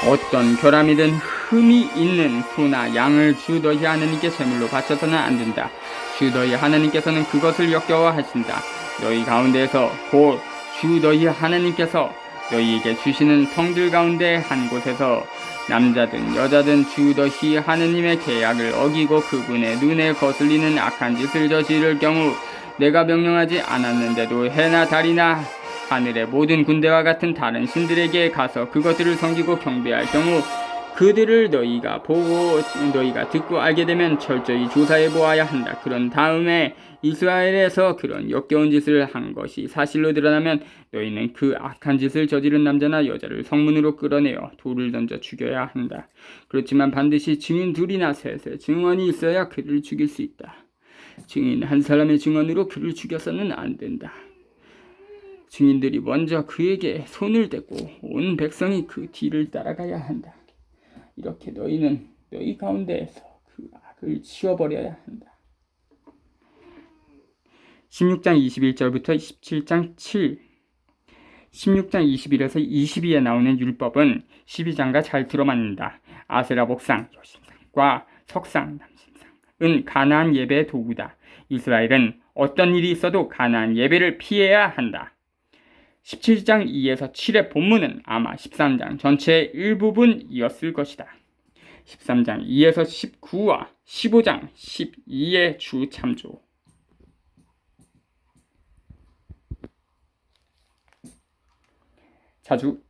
어떤 결함이든 흠이 있는 소나 양을 주 너희 하나님께 제물로 바쳐서는 안 된다. 주 너희 하나님께서는 그것을 역겨워 하신다. 너희 가운데에서 곧 주 너희 하나님께서 너희에게 주시는 성들 가운데 한 곳에서 남자든 여자든 주 너희 하나님의 계약을 어기고 그분의 눈에 거슬리는 악한 짓을 저지를 경우 내가 명령하지 않았는데도 해나 달이나 하늘의 모든 군대와 같은 다른 신들에게 가서 그것들을 섬기고 경배할 경우 그들을 너희가 보고 너희가 듣고 알게 되면 철저히 조사해 보아야 한다. 그런 다음에 이스라엘에서 그런 역겨운 짓을 한 것이 사실로 드러나면 너희는 그 악한 짓을 저지른 남자나 여자를 성문으로 끌어내어 돌을 던져 죽여야 한다. 그렇지만 반드시 증인 2이나 3의 증언이 있어야 그를 죽일 수 있다. 증인 한 사람의 증언으로 그를 죽여서는 안 된다. 증인들이 먼저 그에게 손을 댔고 온 백성이 그 뒤를 따라가야 한다. 이렇게 너희는 너희 가운데에서 그 악을 치워버려야 한다. 16장 21절부터 17장 7. 16장 21에서 22에 나오는 율법은 12장과 잘 들어맞는다. 아세라 목상, 여신상과 석상, 남신상은 가나안 예배의 도구다. 이스라엘은 어떤 일이 있어도 가나안 예배를 피해야 한다. 17장 2에서 7의 본문은 아마 13장 전체의 일부분이었을 것이다. 13장 2에서 19와 15장 12의 주 참조. 자주